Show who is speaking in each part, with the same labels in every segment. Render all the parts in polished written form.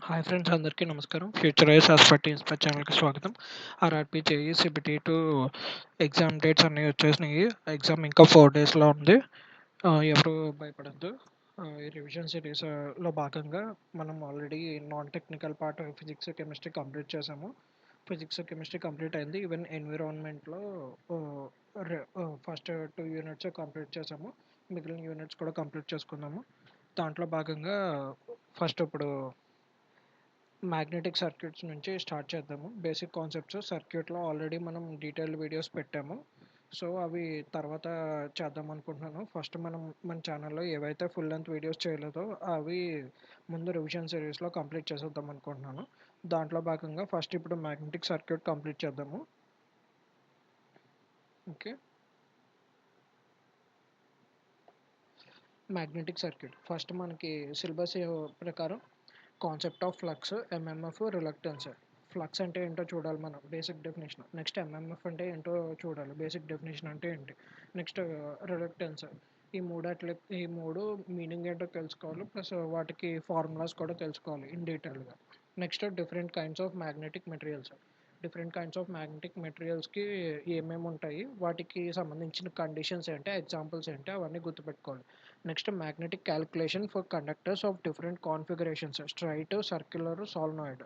Speaker 1: Hi friends, అందరికీ నమస్కారం. Future ice hospital inspire ఛానల్కి స్వాగతం. RRB JEE CBT two exam dates అన్నీ వచ్చేసినాయి. ఎగ్జామ్ ఇంకా 4 డేస్లో ఉంది. ఎవరు భయపడద్దు. ఈ రివిజన్ సిరీస్లో భాగంగా మనం already non technical part physics chemistry complete చేసాము. ఫిజిక్స్ కెమిస్ట్రీ కంప్లీట్ అయింది. ఈవెన్ ఎన్విరాన్మెంట్లో ఫస్ట్ 2 యూనిట్స్ కంప్లీట్ చేసాము. మిగిలిన యూనిట్స్ కూడా కంప్లీట్ చేసుకుందాము. దాంట్లో భాగంగా ఫస్ట్ ఇప్పుడు మ్యాగ్నెటిక్ సర్క్యూట్స్ నుంచి స్టార్ట్ చేద్దాము. బేసిక్ కాన్సెప్ట్స్ సర్క్యూట్లో ఆల్రెడీ మనం డీటెయిల్డ్ వీడియోస్ పెట్టాము. సో అవి తర్వాత చేద్దాం అనుకుంటున్నాను. ఫస్ట్ మనం మన ఛానల్లో ఏవైతే ఫుల్ లెంత్ వీడియోస్ చేయలేదో అవి ముందు రివిజన్ సిరీస్లో కంప్లీట్ చేసేద్దాం అనుకుంటున్నాను. దాంట్లో భాగంగా ఫస్ట్ ఇప్పుడు మ్యాగ్నెటిక్ సర్క్యూట్ కంప్లీట్ చేద్దాము. ఓకే, మ్యాగ్నెటిక్ సర్క్యూట్ ఫస్ట్ మనకి సిలబస్ ప్రకారం concept of flux, MMF, reluctance. Flux అంటే ఏంటో చూడాలి మనం, బేసిక్ డెఫినేషన్. నెక్స్ట్ ఎంఎంఎఫ్ అంటే ఏంటో చూడాలి, బేసిక్ డెఫినేషన్ అంటే ఏంటి. Next reluctance. ఈ మూడు మీనింగ్ ఏంటో తెలుసుకోవాలి, ప్లస్ వాటికి ఫార్ములాస్ కూడా తెలుసుకోవాలి ఇన్ డీటెయిల్గా. Next different kinds of magnetic materials. Different kinds of magnetic మెటీరియల్స్కి ఏమేమి ఉంటాయి, వాటికి సంబంధించిన కండిషన్స్ ఏంటి, ఎగ్జాంపుల్స్ ఏంటి, అవన్నీ గుర్తుపెట్టుకోవాలి. Next magnetic calculation for conductors of different configurations, straight, circular, solenoid.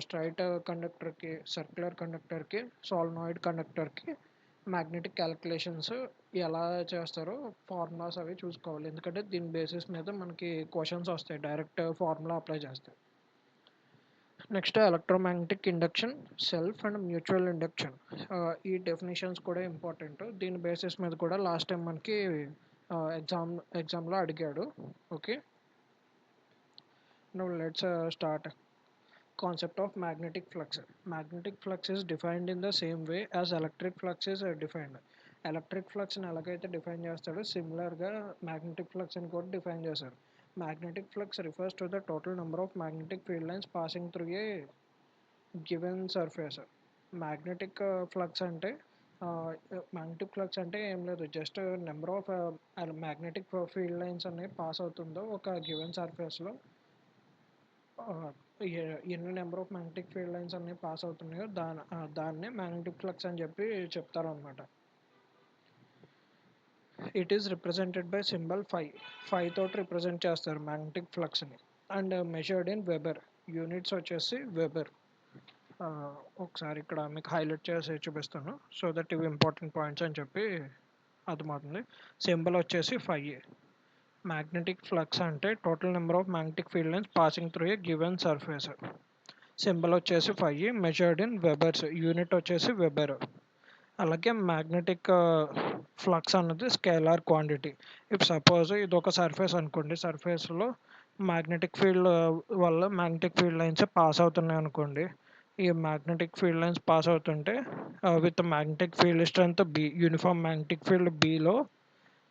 Speaker 1: Straight కండక్టర్కి, సర్క్యులర్ కండక్టర్కి, సాల్నాయిడ్ కండక్టర్కి మ్యాగ్నెటిక్ క్యాలిక్యులేషన్స్ ఎలా చేస్తారో ఫార్ములాస్ అవి చూసుకోవాలి. ఎందుకంటే దీని బేసిస్ మీద మనకి క్వశ్చన్స్ వస్తాయి డైరెక్ట్ ఫార్ములా అప్లై చేస్తే. Next electromagnetic induction, self and mutual induction. ఈ డెఫినేషన్స్ కూడా ఇంపార్టెంట్. దీని బేసిస్ మీద కూడా లాస్ట్ టైం మనకి ఎగ్జామ్లో అడిగాడు. Okay, now let's start. Concept of magnetic flux. Magnetic flux is defined in the same way as electric flux is defined. Electric ఫ్లక్స్ని ఎలాగైతే డిఫైన్ చేస్తాడో సిమిలర్గా మ్యాగ్నెటిక్ ఫ్లక్స్ అని కూడా డిఫైన్ చేశారు. Magnetic flux refers to the total number of magnetic field lines passing through a given surface. Magnetic flux అంటే magnetic flux అంటే ఏం లేదు, just number of magnetic field lines అనేవి పాస్ అవుతుందో ఒక గివెన్ సర్ఫేస్లో, ఎన్ని number of magnetic field lines అన్ని పాస్ అవుతున్నాయో దాన్నే మ్యాగ్నెటిక్ ఫ్లక్స్ అని చెప్పి చెప్తారు అనమాట. It is represented by symbol five తోటి రిప్రజెంట్ చేస్తారు మ్యాగ్నెటిక్ ఫ్లక్స్ని. And measured in weber. Units వచ్చేసి వెబర్. ఒకసారి ఇక్కడ మీకు హైలైట్ చేసి చూపిస్తాను, సో దట్ ఇవి ఇంపార్టెంట్ పాయింట్స్ అని చెప్పి అర్థమవుతుంది. సింబల్ వచ్చేసి 5. మ్యాగ్నెటిక్ ఫ్లక్స్ అంటే total number of magnetic field lines passing through a given surface. Symbol వచ్చేసి 5, మెజర్డ్ ఇన్ వెబర్స్, యూనిట్ వచ్చేసి వెబర్. అలాగే మ్యాగ్నెటిక్ ఫ్లక్స్ అన్నది స్కేలార్ క్వాంటిటీ. ఇఫ్ సపోజ్ ఇది ఒక సర్ఫేస్ అనుకోండి, సర్ఫేస్లో మ్యాగ్నెటిక్ ఫీల్డ్ వల్ల మ్యాగ్నెటిక్ ఫీల్డ్ లైన్స్ పాస్ అవుతున్నాయి అనుకోండి. ఈ మ్యాగ్నెటిక్ ఫీల్డ్ లైన్స్ పాస్ అవుతుంటే with magnetic field strength B, uniform magnetic field బిలో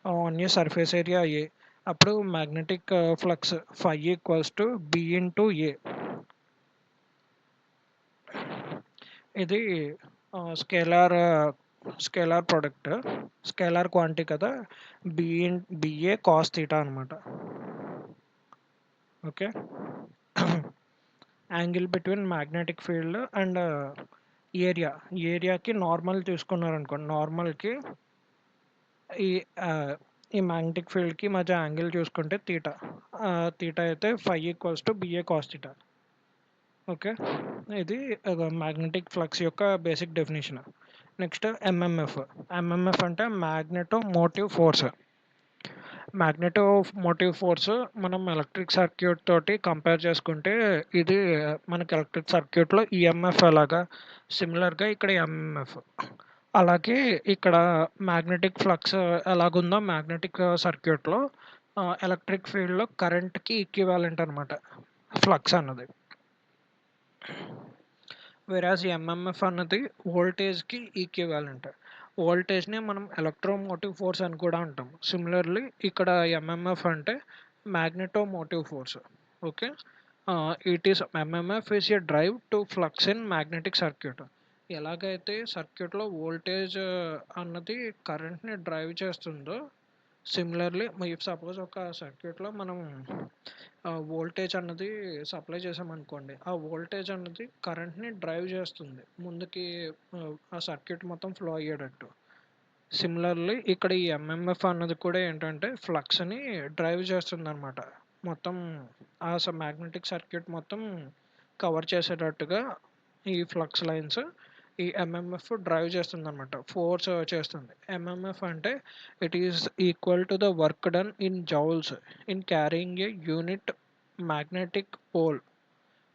Speaker 1: on a surface area A, అప్పుడు magnetic flux 5 equals to B into A. ఇది scalar product, scalar quantity కదా, BA cos theta అనమాట. Okay, angle between magnetic field and ఏరియాకి normal తీసుకున్నారనుకోండి, నార్మల్కి ఈ ఈ మ్యాగ్నెటిక్ ఫీల్డ్కి మధ్య యాంగిల్ చూసుకుంటే థీటా. థీటా అయితే 5 equals to BA cos theta. Okay, ఇది మ్యాగ్నెటిక్ ఫ్లక్స్ యొక్క బేసిక్ డెఫినేషన్. నెక్స్ట్ ఎంఎంఎఫ్ అంటే magneto motive force. Magneto motive force మనం ఎలక్ట్రిక్ సర్క్యూట్ తోటి కంపేర్ చేసుకుంటే ఇది మనకి ఎలక్ట్రిక్ సర్క్యూట్లో ఈఎంఎఫ్ అలాగా సిమిలర్గా ఇక్కడ ఎంఎంఎఫ్. అలాగే ఇక్కడ మ్యాగ్నెటిక్ ఫ్లక్స్ ఎలాగుందో మ్యాగ్నెటిక్ సర్క్యూట్లో ఎలక్ట్రిక్ ఫీల్డ్లో కరెంట్కి ఈక్వివాలెంట్ అనమాట ఫ్లక్స్ అన్నది. వెరాజ్ ఎంఎంఎఫ్ అన్నది వోల్టేజ్కి ఈక్వివాలెంట్. వోల్టేజ్ని మనం ఎలక్ట్రోమోటివ్ ఫోర్స్ అని కూడా అంటాం. సిమిలర్లీ ఇక్కడ ఎంఎంఎఫ్ అంటే magnetomotive force. Okay, it is MMF is a drive to flux in magnetic circuit. ఎలాగైతే సర్క్యూట్లో వోల్టేజ్ అన్నది కరెంట్ని డ్రైవ్ చేస్తుందో, సిమిలర్లీ ఇఫ్ సపోజ్ ఒక సర్క్యూట్లో మనం వోల్టేజ్ అన్నది సప్లై చేసామనుకోండి, ఆ వోల్టేజ్ అన్నది కరెంట్ని డ్రైవ్ చేస్తుంది ముందుకి, ఆ సర్క్యూట్ మొత్తం ఫ్లో అయ్యేటట్టు. సిమిలర్లీ ఇక్కడ ఈ ఎంఎంఎఫ్ అన్నది కూడా ఏంటంటే ఫ్లక్స్ని డ్రైవ్ చేస్తుంది అనమాట. మొత్తం ఆ మ్యాగ్నెటిక్ సర్క్యూట్ మొత్తం కవర్ చేసేటట్టుగా ఈ ఫ్లక్స్ లైన్స్ ఈ ఎంఎంఎఫ్ డ్రైవ్ చేస్తుంది అనమాట, ఫోర్స్ చేస్తుంది. ఎంఎంఎఫ్ అంటే it is equal to the work done in joules in carrying a unit magnetic pole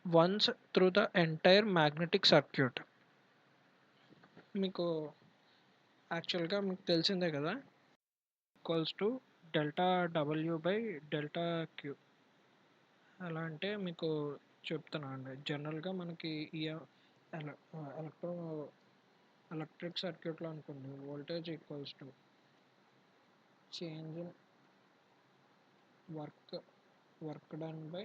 Speaker 1: once through the entire magnetic circuit. మీకు యాక్చువల్గా మీకు తెలిసిందే కదా, equals to delta W by delta Q. ఎలా అంటే మీకు చెప్తాను అండి. జనరల్గా మనకి ఈ ఎలక్ట్రో ఎలక్ట్రిక్ సర్క్యూట్లో అనుకోండి, voltage equals to change in work work done by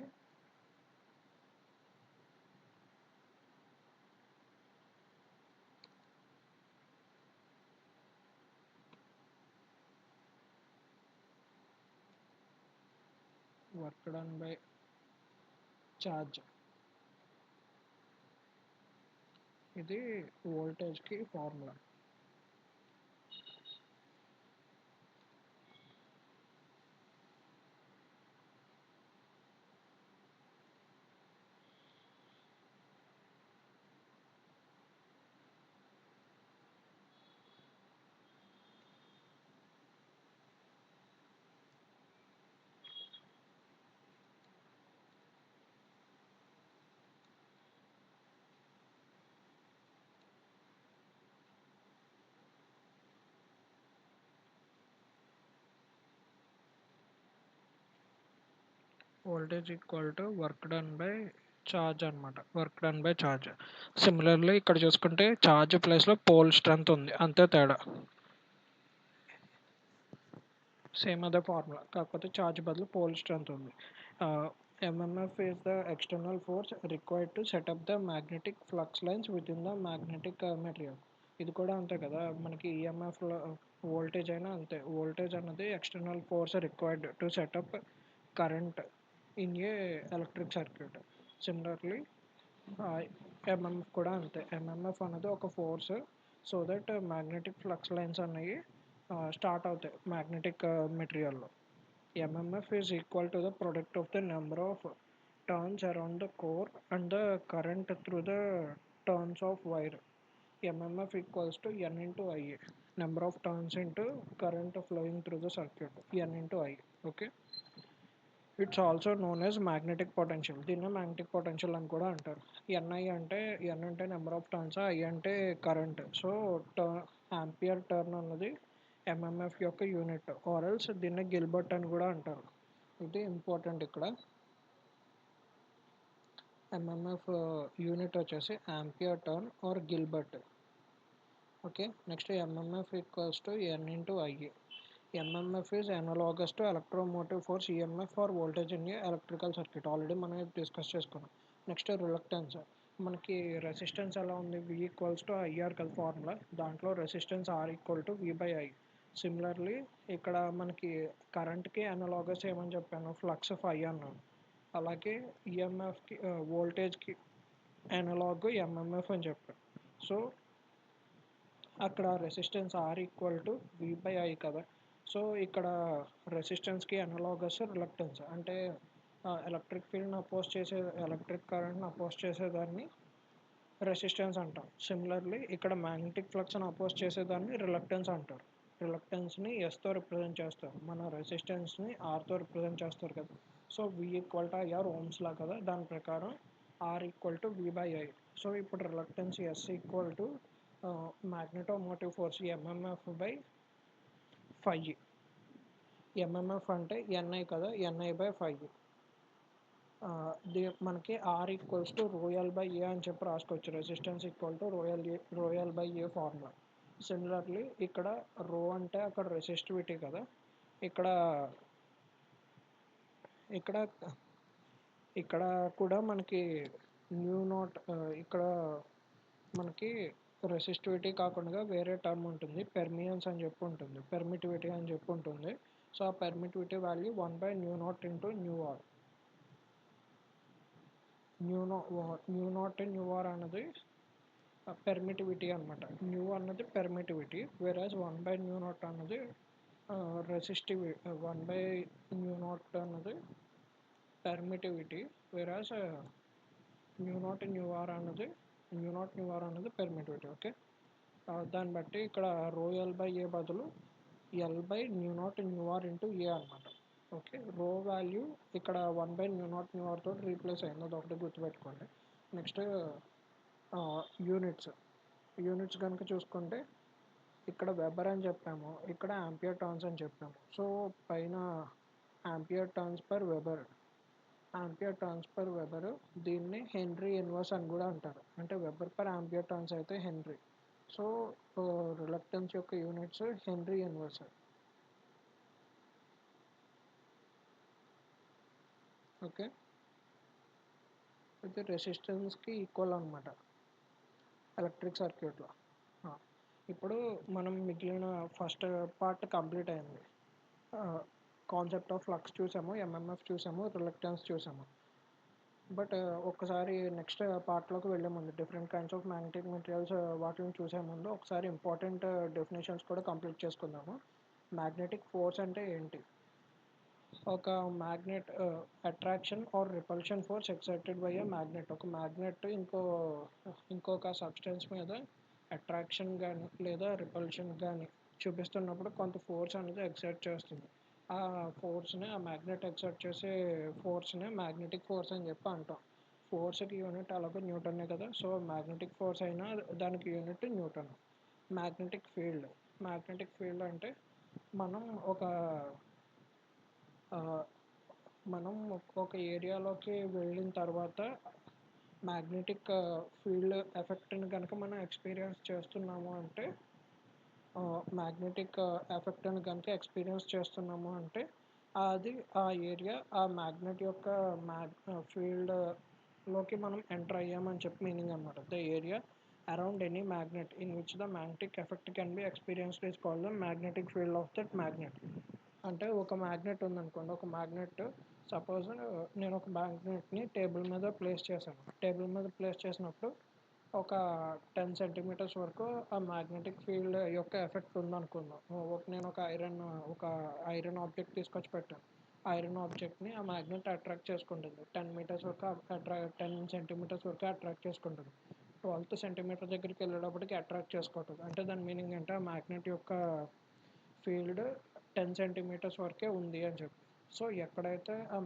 Speaker 1: charge. ఇది వోల్టేజ్కి formula. Voltage equal to work done by charge అనమాట, work done by charge. Similarly ఇక్కడ చూసుకుంటే ఛార్జ్ ప్లేస్లో పోల్ స్ట్రెంత్ ఉంది, అంతే తేడా. సేమ్ అదే ఫార్ములా, కాకపోతే ఛార్జ్ బదులు పోల్ స్ట్రెంత్ ఉంది. MMF is the external force required to setup the magnetic flux lines with in the magnetic material. ఇది కూడా అంతే కదా, మనకి ఈఎంఎఫ్ వోల్టేజ్ అయినా అంతే. వోల్టేజ్ అన్నది external force required to set up current in a electric circuit. Similarly MMF కూడా అంతే. ఎంఎంఎఫ్ అనేది ఒక force, so that magnetic flux lines అనేవి స్టార్ట్ అవుతాయి మ్యాగ్నెటిక్ మెటీరియల్లో. MMF is equal to the product of the number of turns around the core and the current through the turns of wire. MMF equals to N into I, number of turns into current flowing through the circuit, N into I. Okay, it's also known as magnetic potential. దీన్ని magnetic potential అని కూడా అంటారు. NI అంటే N అంటే number of turns, I అంటే current. So ampere turn అన్నది MMF యొక్క unit, or else దీన్ని గిల్బర్ట్ అని కూడా అంటారు. ఇది ఇంపార్టెంట్ ఇక్కడ. ఎంఎంఎఫ్ యూనిట్ వచ్చేసి ampere turn or Gilbert. Okay, next MMF equals to N into I. MMF is analogous to electromotive force EMF for voltage in a electrical circuit. Already మనం discuss చేసుకున్నాం. Next reluctance. మనకి resistance ఎలా ఉంది, V equals to IR కదా formula, దాంట్లో resistance R equal to V by I. Similarly ఇక్కడ మనకి కరెంట్కి analogous ఏమని చెప్పాను, ఫ్లక్స్ ఫై అన్నాను. అలాగే ఈఎంఎఫ్కి వోల్టేజ్కి అనలాగ్ ఎంఎంఎఫ్ అని చెప్పాను. సో అక్కడ resistance R equal to V by I కదా. సో ఇక్కడ రెసిస్టెన్స్కి అనలాగస్ రిలక్టెన్స్. అంటే ఎలక్ట్రిక్ ఫీల్డ్ని అపోజ్ చేసే, ఎలక్ట్రిక్ కరెంట్ని అపోజ్ చేసేదాన్ని రెసిస్టెన్స్ అంటాం. సిమిలర్లీ ఇక్కడ మ్యాగ్నెటిక్ ఫ్లక్స్ని అపోజ్ చేసేదాన్ని రిలక్టెన్స్ అంటారు. రిలక్టెన్స్ని ఎస్తో రిప్రజెంట్ చేస్తారు, మన రెసిస్టెన్స్ని ఆర్తో రిప్రజెంట్ చేస్తారు కదా. So V equal to IR ఓమ్స్లా కదా, దాని ప్రకారం R equal to V by I. So ఇప్పుడు reluctance S equal to magnetomotive force MMF by phi. MMF అంటే ఎన్ఐ కదా, ఎన్ఐ బై ఫై. మనకి R equals to rho L by A అని చెప్పి రాసుకోవచ్చు. Resistance equal to rho L by A formula. Similarly ఇక్కడ rho అంటే అక్కడ రెసిస్టివిటీ కదా, ఇక్కడ ఇక్కడ ఇక్కడ కూడా మనకి న్యూ నాట్, ఇక్కడ మనకి రెసిస్టివిటీ కాకుండా వేరే టర్మ్ ఉంటుంది, పెర్మియన్స్ అని చెప్పి ఉంటుంది, పెర్మిటివిటీ అని చెప్పి ఉంటుంది. సో ఆ permittivity value 1/μ0 into μr. μ0 mu R అన్నది పెర్మిటివిటీ అనమాట. న్యూ అన్నది పెర్మిటివిటీ, వెరాజ్ 1/μ0 అన్నది రెసిస్టివిటీ. 1/μ0 అన్నది పెర్మిటివిటీ, వెరాజ్ న్యూ ఆర్ అన్నది పెర్మిటివిటీ. ఓకే, దాన్ని బట్టి ఇక్కడ రో L/A బదులు L/μ0 న్యూ ఆర్ ఇంటూ ఏ అనమాట. ఓకే, రో వాల్యూ ఇక్కడ 1/μ0 న్యూ ఆర్ తోటి రీప్లేస్ అయింది, అది ఒకటి గుర్తుపెట్టుకోండి. నెక్స్ట్ యూనిట్స్ కనుక చూసుకుంటే ఇక్కడ వెబర్ అని చెప్పాము, ఇక్కడ ఆంపియర్ టర్న్స్ అని చెప్పాము. సో పైన ఆంపియర్ టర్న్స్ పర్ వెబర్, దీన్ని హెన్రీ ఇన్వర్స్ అని కూడా అంటారు. అంటే వెబర్ పర్ ఆంపియర్ టర్న్స్ అయితే హెన్రీ. సో రిలక్టెన్స్ యొక్క యూనిట్స్ హెన్రీ ఇన్వర్స్. ఓకే, ఇది రెసిస్టెన్స్కి ఈక్వల్ అనమాట ఎలక్ట్రిక్ సర్క్యూట్లో. ఇప్పుడు మనం మిగిలిన ఫస్ట్ పార్ట్ కంప్లీట్ అయింది. కాన్సెప్ట్ ఆఫ్ ఫ్లక్స్ చూసాము, ఎంఎంఎఫ్ చూసాము, రిలక్టెన్స్ చూసాము. బట్ ఒక్కసారి నెక్స్ట్ పార్ట్లోకి వెళ్ళే ముందు, different kinds of magnetic materials వాటిని చూసే ముందు ఒకసారి ఇంపార్టెంట్ డెఫినేషన్స్ కూడా కంప్లీట్ చేసుకుందాము. మ్యాగ్నెటిక్ ఫోర్స్ అంటే ఏంటి? ఒక magnet attraction or repulsion force exerted by a magnet. ఒక మ్యాగ్నెట్ ఇంకొక సబ్స్టెన్స్ మీద అట్రాక్షన్ కానీ లేదా రిపల్షన్ కానీ చూపిస్తున్నప్పుడు కొంత ఫోర్స్ అనేది ఎక్సర్ట్ చేస్తుంది. ఆ ఫోర్స్ని, ఆ మ్యాగ్నెట్ ఎక్సర్ట్ చేసే ఫోర్స్ని మ్యాగ్నెటిక్ ఫోర్స్ అని చెప్పి అంటాం. ఫోర్స్కి యూనిట్ అలాగే న్యూటన్నే కదా. సో మ్యాగ్నెటిక్ ఫోర్స్ అయినా దానికి యూనిట్ న్యూటన్. మ్యాగ్నెటిక్ ఫీల్డ్ అంటే మనం ఒక మనం ఒక ఏరియాలోకి వెళ్ళిన తర్వాత మ్యాగ్నెటిక్ ఫీల్డ్ ఎఫెక్ట్ని కనుక మనం ఎక్స్పీరియన్స్ చేస్తున్నాము అంటే అది ఆ ఏరియా, ఆ మ్యాగ్నెట్ యొక్క ఫీల్డ్లోకి మనం ఎంటర్ అయ్యామని చెప్పి మీనింగ్ అనమాట. The area around any magnet in which the magnetic effect can be experienced is called the magnetic field of that magnet. అంటే ఒక మ్యాగ్నెట్ ఉందనుకోండి, సపోజ్ నేను ఒక మ్యాగ్నెట్ని టేబుల్ మీద ప్లేస్ చేసినప్పుడు ఒక 10 సెంటీమీటర్స్ వరకు ఆ మ్యాగ్నెటిక్ ఫీల్డ్ యొక్క ఎఫెక్ట్ ఉందనుకుందాం. నేను ఒక ఐరన్ ఆబ్జెక్ట్ తీసుకొచ్చి పెట్టాను. ఐరన్ ఆబ్జెక్ట్ని ఆ మ్యాగ్నెట్ అట్రాక్ట్ చేసుకుంటుంది. 10 సెంటీమీటర్స్ వరకు అట్రాక్ట్ చేసుకుంటుంది. 12th సెంటీమీటర్ దగ్గరికి వెళ్ళేటప్పటికి అట్రాక్ట్ చేసుకోవట్లేదు. అంటే దాని మీనింగ్ అంటే ఆ మ్యాగ్నెట్ యొక్క ఫీల్డ్ 10 సెంటీమీటర్స్ వరకే ఉంది అని చెప్పి. సో ఎక్కడైతే ఆ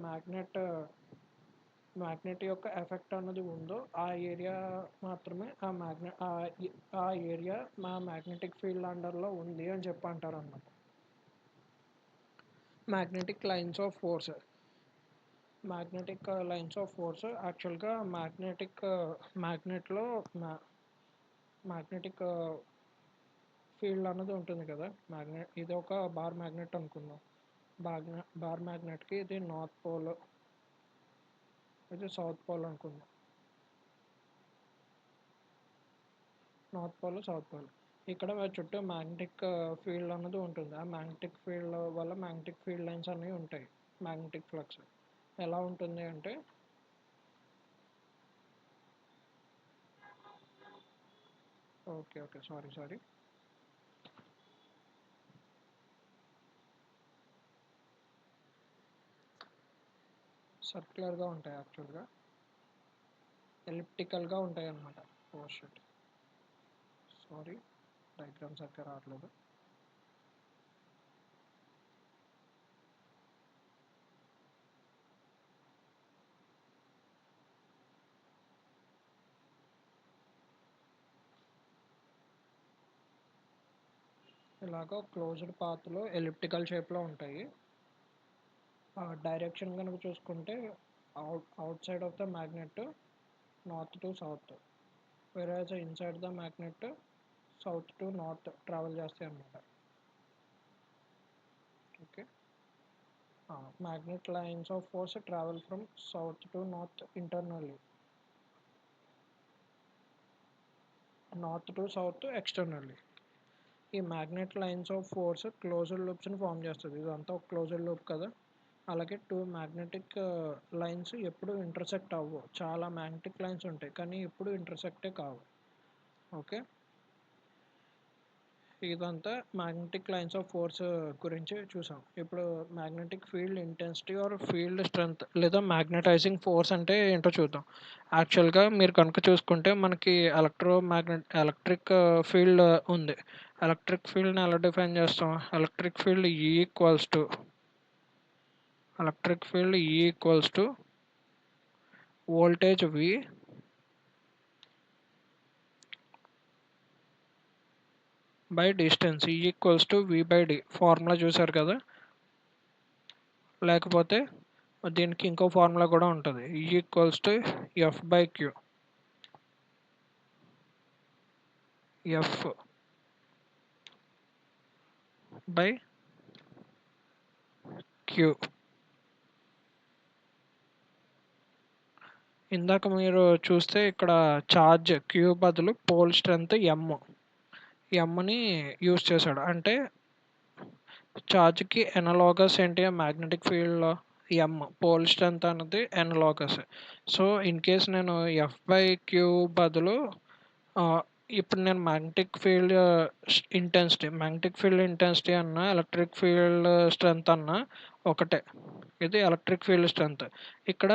Speaker 1: మ్యాగ్నెట్ యొక్క ఎఫెక్ట్ అన్నది ఉందో ఆ ఏరియా మాత్రమే ఆ ఏరియా మా మ్యాగ్నెటిక్ ఫీల్డ్ అండర్లో ఉంది అని చెప్పి అంటారు అన్నమాట. మ్యాగ్నెటిక్ లైన్స్ ఆఫ్ ఫోర్స్ యాక్చువల్గా మ్యాగ్నెట్లో మ్యాగ్నెటిక్ ఫీల్డ్ అన్నది ఉంటుంది కదా. ఇది ఒక బార్ మ్యాగ్నెట్ అనుకుందాం. బార్ మ్యాగ్నెట్కి ఇది నార్త్ పోల్, ఇది సౌత్ పోల్ అనుకుందాం. South pole. ఇక్కడ చుట్టూ మ్యాగ్నెటిక్ ఫీల్డ్ అన్నది ఉంటుంది. ఆ మ్యాగ్నెటిక్ ఫీల్డ్ వల్ల మ్యాగ్నెటిక్ ఫీల్డ్ లైన్స్ అనేవి ఉంటాయి. మ్యాగ్నెటిక్ ఫ్లక్స్ ఎలా ఉంటుంది అంటే సారీ సర్క్యులర్గా ఉంటాయి, యాక్చువల్గా ఎలిప్టికల్గా ఉంటాయి అన్నమాట. సారీ, డయాగ్రామ్ సరిగ్గా రావట్లేదు. ఇలాగ క్లోజ్డ్ పాత్లో ఎలిప్టికల్ షేప్లో ఉంటాయి. డైరెక్షన్ కనుక చూసుకుంటే outside of the magnet north to south, whereas inside the magnet south to north travel చేస్తాయి అన్నమాట. Okay, magnet lines of force travel from south to north internally, north to south externally. ఈ magnet lines of force closed లూప్స్ని form చేస్తుంది. ఇదంతా ఒక closed loop కదా. అలాగే two magnetic lines ఎప్పుడు ఇంటర్సెక్ట్ అవ్వవు. చాలా మ్యాగ్నెటిక్ లైన్స్ ఉంటాయి కానీ ఎప్పుడు ఇంటర్సెక్టే కావు. ఓకే, ఇదంతా మ్యాగ్నెటిక్ లైన్స్ ఆఫ్ ఫోర్స్ గురించి చూసాం. ఇప్పుడు magnetic field intensity or field strength లేదా మ్యాగ్నెటైజింగ్ ఫోర్స్ అంటే ఏంటో చూద్దాం. యాక్చువల్గా మీరు కనుక చూసుకుంటే మనకి ఎలక్ట్రిక్ ఫీల్డ్ ఉంది. ఎలక్ట్రిక్ ఫీల్డ్ని ఎలా డిఫైన్ చేస్తాం? Electric field equals to voltage V by distance equals to V/D. Formula చూసారు కదా. లేకపోతే దీనికి ఇంకో ఫార్ములా కూడా ఉంటుంది, equals to F/Q. F by Q. ఇందాక మీరు చూస్తే ఇక్కడ ఛార్జ్ Q బదులు పోల్ స్ట్రెంగ్త్ Mని యూస్ చేశాడు. అంటే ఛార్జ్కి ఎనలాగస్ ఏంటి మ్యాగ్నెటిక్ ఫీల్డ్లో M, పోల్ స్ట్రెంగ్త్ అనేది ఎనలాగస్. సో ఇన్ కేస్ నేను F/Q బదులు ఇప్పుడు నేను మ్యాగ్నెటిక్ ఫీల్డ్ ఇంటెన్సిటీ అన్న ఎలక్ట్రిక్ ఫీల్డ్ స్ట్రెంగ్త్ అన్న ఒకటే. ఇది ఎలక్ట్రిక్ ఫీల్డ్ స్ట్రెంగ్త్. ఇక్కడ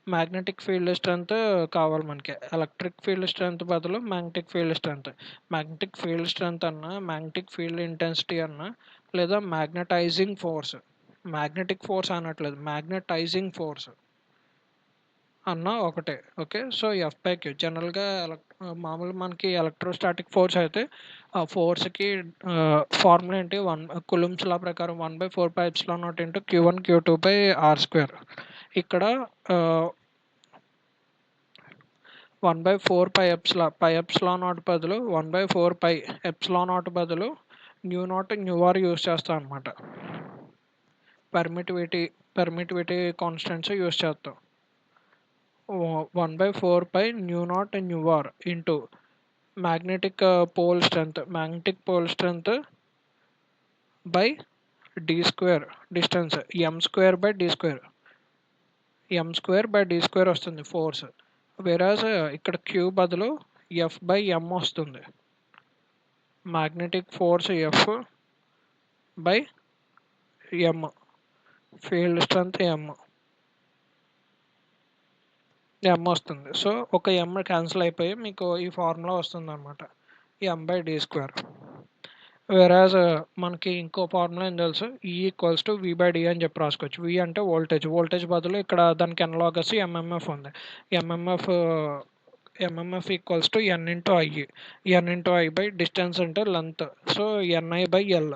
Speaker 1: మ్యాగ్నెటిక్ ఫీల్డ్ స్ట్రెంగ్త్ కావాలి మనకి. ఎలక్ట్రిక్ ఫీల్డ్ స్ట్రెంగ్త్ బదులు మ్యాగ్నెటిక్ ఫీల్డ్ స్ట్రెంగ్త్ అన్న మ్యాగ్నెటిక్ ఫీల్డ్ ఇంటెన్సిటీ అన్న లేదా మ్యాగ్నెటైజింగ్ ఫోర్స్, మ్యాగ్నెటిక్ ఫోర్స్ అనట్లేదు, మ్యాగ్నెటైజింగ్ ఫోర్స్ అన్న ఒకటే. ఓకే, సో F/Q జనరల్గా మామూలు మనకి ఎలక్ట్రోస్టాటిక్ ఫోర్స్ అయితే ఆ ఫోర్స్కి ఫార్ములా ఏంటి, కులుంబ్స్ లా ప్రకారం 1/4πε0 Q1 Q2/r². ఇక్కడ 1/4πε0 బదులు 1/4πε0 బదులు µ0 యూస్ చేస్తాం అనమాట. పర్మిటివిటీ కాన్స్టెంట్స్ యూస్ చేస్తాం. 1/4π/μ0 into magnetic pole strength by d², distance m²/d² వస్తుంది ఫోర్స్. వేరాజ్ ఇక్కడ Q బదులు F/M వస్తుంది. Magnetic force F by M, field strength M వస్తుంది. సో ఒక M క్యాన్సిల్ అయిపోయి మీకు ఈ ఫార్ములా వస్తుంది అనమాట, M/d². వేరాజ్ మనకి ఇంకో ఫార్ములా ఏం తెలుసు, ఈక్వల్స్ టు V/D అని చెప్పి రాసుకోవచ్చు. V అంటే వోల్టేజ్ బదులు ఇక్కడ దానికి ఎనలాగస్ MMF ఉంది. MMF equals to N/I by distance అంటే లెంత్, సో NI/L.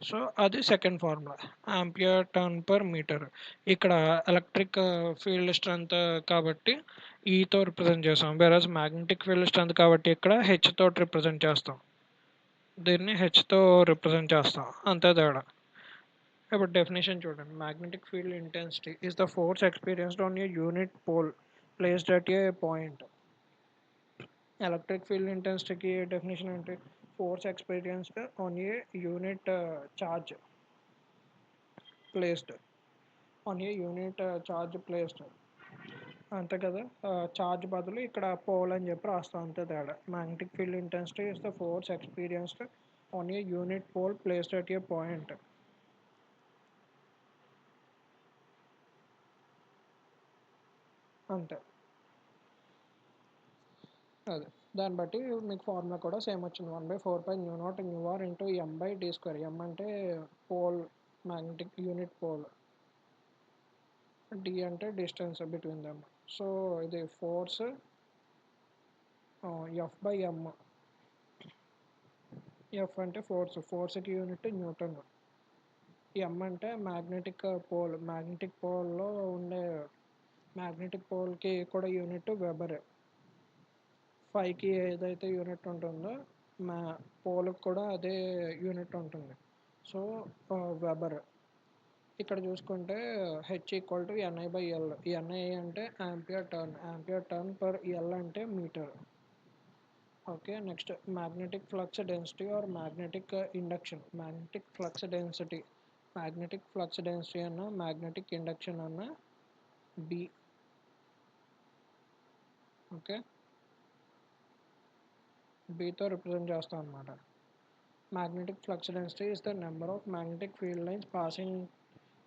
Speaker 1: సో అది second formula, ampere turn per metre. ఇక్కడ ఎలక్ట్రిక్ ఫీల్డ్ స్ట్రెంగ్త్ కాబట్టి ఈతో రిప్రజెంట్ చేస్తాం. వేరాజ్ మ్యాగ్నెటిక్ ఫీల్డ్ స్ట్రెంగ్త్ కాబట్టి ఇక్కడ H తోటి రిప్రజెంట్ చేస్తాం. దీన్ని హెచ్తో రిప్రజెంట్ చేస్తాం, అంతే తేడా. ఇప్పుడు డెఫినేషన్ చూడండి. Magnetic field intensity is the force experienced on a unit pole placed at a point. Electric field ఇంటెన్సిటీకి డెఫినేషన్ ఏంటి? Force experienced on a unit charge placed అంతే కదా. ఛార్జ్ బదులు ఇక్కడ పోల్ అని చెప్పి రాస్తాం, అంతే తేడా. Magnetic field intensity is the force experienced on a unit pole placed at a point. అంతే, అదే దాన్ని బట్టి మీకు ఫార్ములా కూడా సేమ్ వచ్చింది. 1/4π/μ0 ఇంటూ M/d². M అంటే pole, magnetic unit pole, D అంటే డిస్టెన్స్ బిట్వీన్ దెమ్. సో ఇది ఫోర్స్ F/M. F అంటే ఫోర్స్కి యూనిట్ న్యూటన్. M అంటే మ్యాగ్నెటిక్ పోల్లో ఉండే మ్యాగ్నెటిక్ పోల్కి కూడా యూనిట్ వెబర్. ఫైవ్కి ఏదైతే యూనిట్ ఉంటుందో పోల్కి కూడా అదే యూనిట్ ఉంటుంది, సో వెబర్. ఇక్కడ చూసుకుంటే H equal to NI/L. NI అంటే ఆంపియర్ టర్న్ పర్ L అంటే metre. Okay. Next magnetic flux density or magnetic induction. Magnetic flux density అన్న మ్యాగ్నెటిక్ ఇండక్షన్ అన్న బి. ఓకే. బీతో రిప్రజెంట్ చేస్తాం అనమాట. Magnetic flux density is the number of magnetic field lines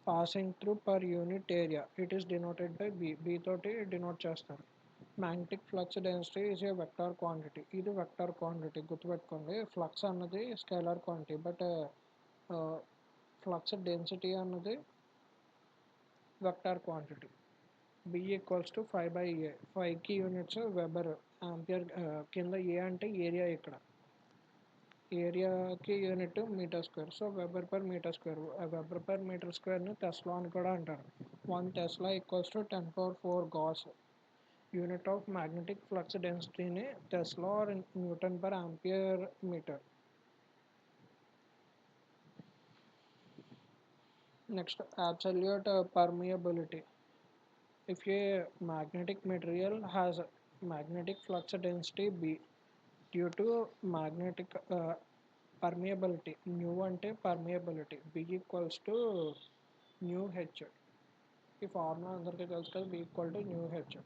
Speaker 1: passing through per unit area. It is denoted by B. B తోటి denote చేస్తారు. Magnetic flux density is a vector quantity. ఇది vector quantity గుర్తుపెట్టుకోండి. Flux అన్నది scalar quantity, but flux density అన్నది vector quantity. B equals to 5/A. 5కి units weber ampere. కింద ఏ అంటే area, ఇక్కడ ఏరియాకి unit metre square. So weber per metre square. Weber per metre స్క్వేర్ని టెస్లా అని కూడా అంటారు. 1 tesla equals to 10⁴ gauss. Unit of magnetic flux డెన్సిటీని tesla or newton per ampere metre. Next absolute permeability. If a magnetic material has magnetic flux density B due to magnetic permeability, nu అంటే permeability, B equals to nu H. ఈ formula అందరికీ తెలుసు కదా, B equal to nu H.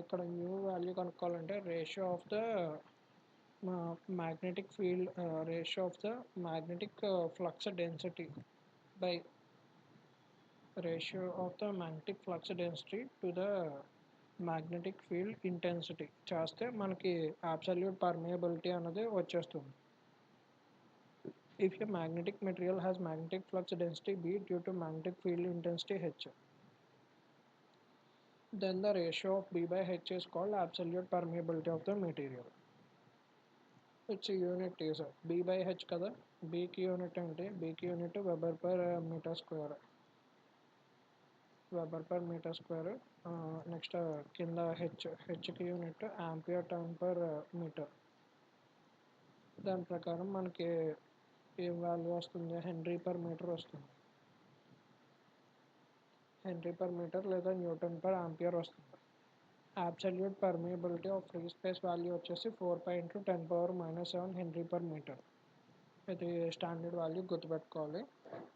Speaker 1: ఇక్కడ mu value కనుక్కోవాలంటే ratio of the magnetic field, ratio of the magnetic flux density by ratio of the magnetic flux density to the magnetic field intensity చేస్తే మనకి absolute permeability అన్నది వచ్చేస్తుంది. If a magnetic material has magnetic flux density B due to magnetic field intensity H, then the ratio of B by H is called absolute permeability of the material. Its unit is B by H కదా. B కి unit అంటే B కి unit weber per metre square. Weber per metre square. Next కింద హెచ్కి unit ampere turn per metre. దాని ప్రకారం మనకి ఏం వాల్యూ వస్తుంది, హెన్రీ పర్ మీటర్ వస్తుంది. హెన్రీ పర్ మీటర్ లేదా న్యూటన్ పర్ ఆంపియర్ వస్తుంది. Absolute permeability of free space value వచ్చేసి 4/10⁻⁷ హెన్రీ పర్ మీటర్. ఇది స్టాండర్డ్ వాల్యూ గుర్తుపెట్టుకోవాలి.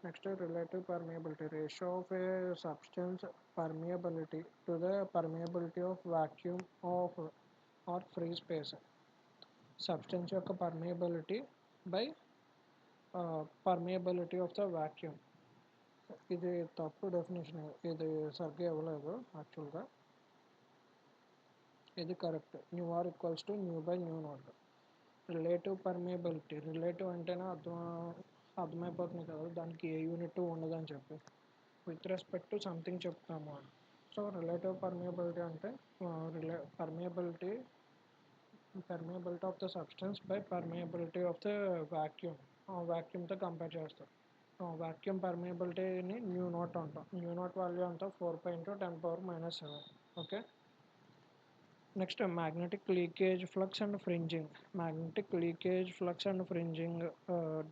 Speaker 1: Next relative permeability. Ratio of a substance permeability to the permeability of vacuum of or free space. Substance యొక్క permeability by permeability of the vacuum. ఇది తప్పు definition, ఇది సరిగ్గా ఇవ్వలేదు యాక్చువల్గా. ఇది correct. Mu R equals to mu by mu naught. Relative permeability. Relative అంటేనే అర్థమైపోతుంది కదా, దానికి ఏ యూనిట్ ఉండదని చెప్పి విత్ రెస్పెక్ట్ టు సంథింగ్ చెప్తాము అని. సో రిలేటివ్ పర్మియబిలిటీ అంటే permeability of the substance by permeability of the vacuum. వాక్యూమ్తో కంపేర్ చేస్తాం. వాక్యూమ్ పర్మియబిలిటీని న్యూ నాట్ అంటాం. న్యూ నాట్ వాల్యూ అంతా 4/10⁻⁷. Okay. Next magnetic leakage flux and fringing. Magnetic leakage flux and fringing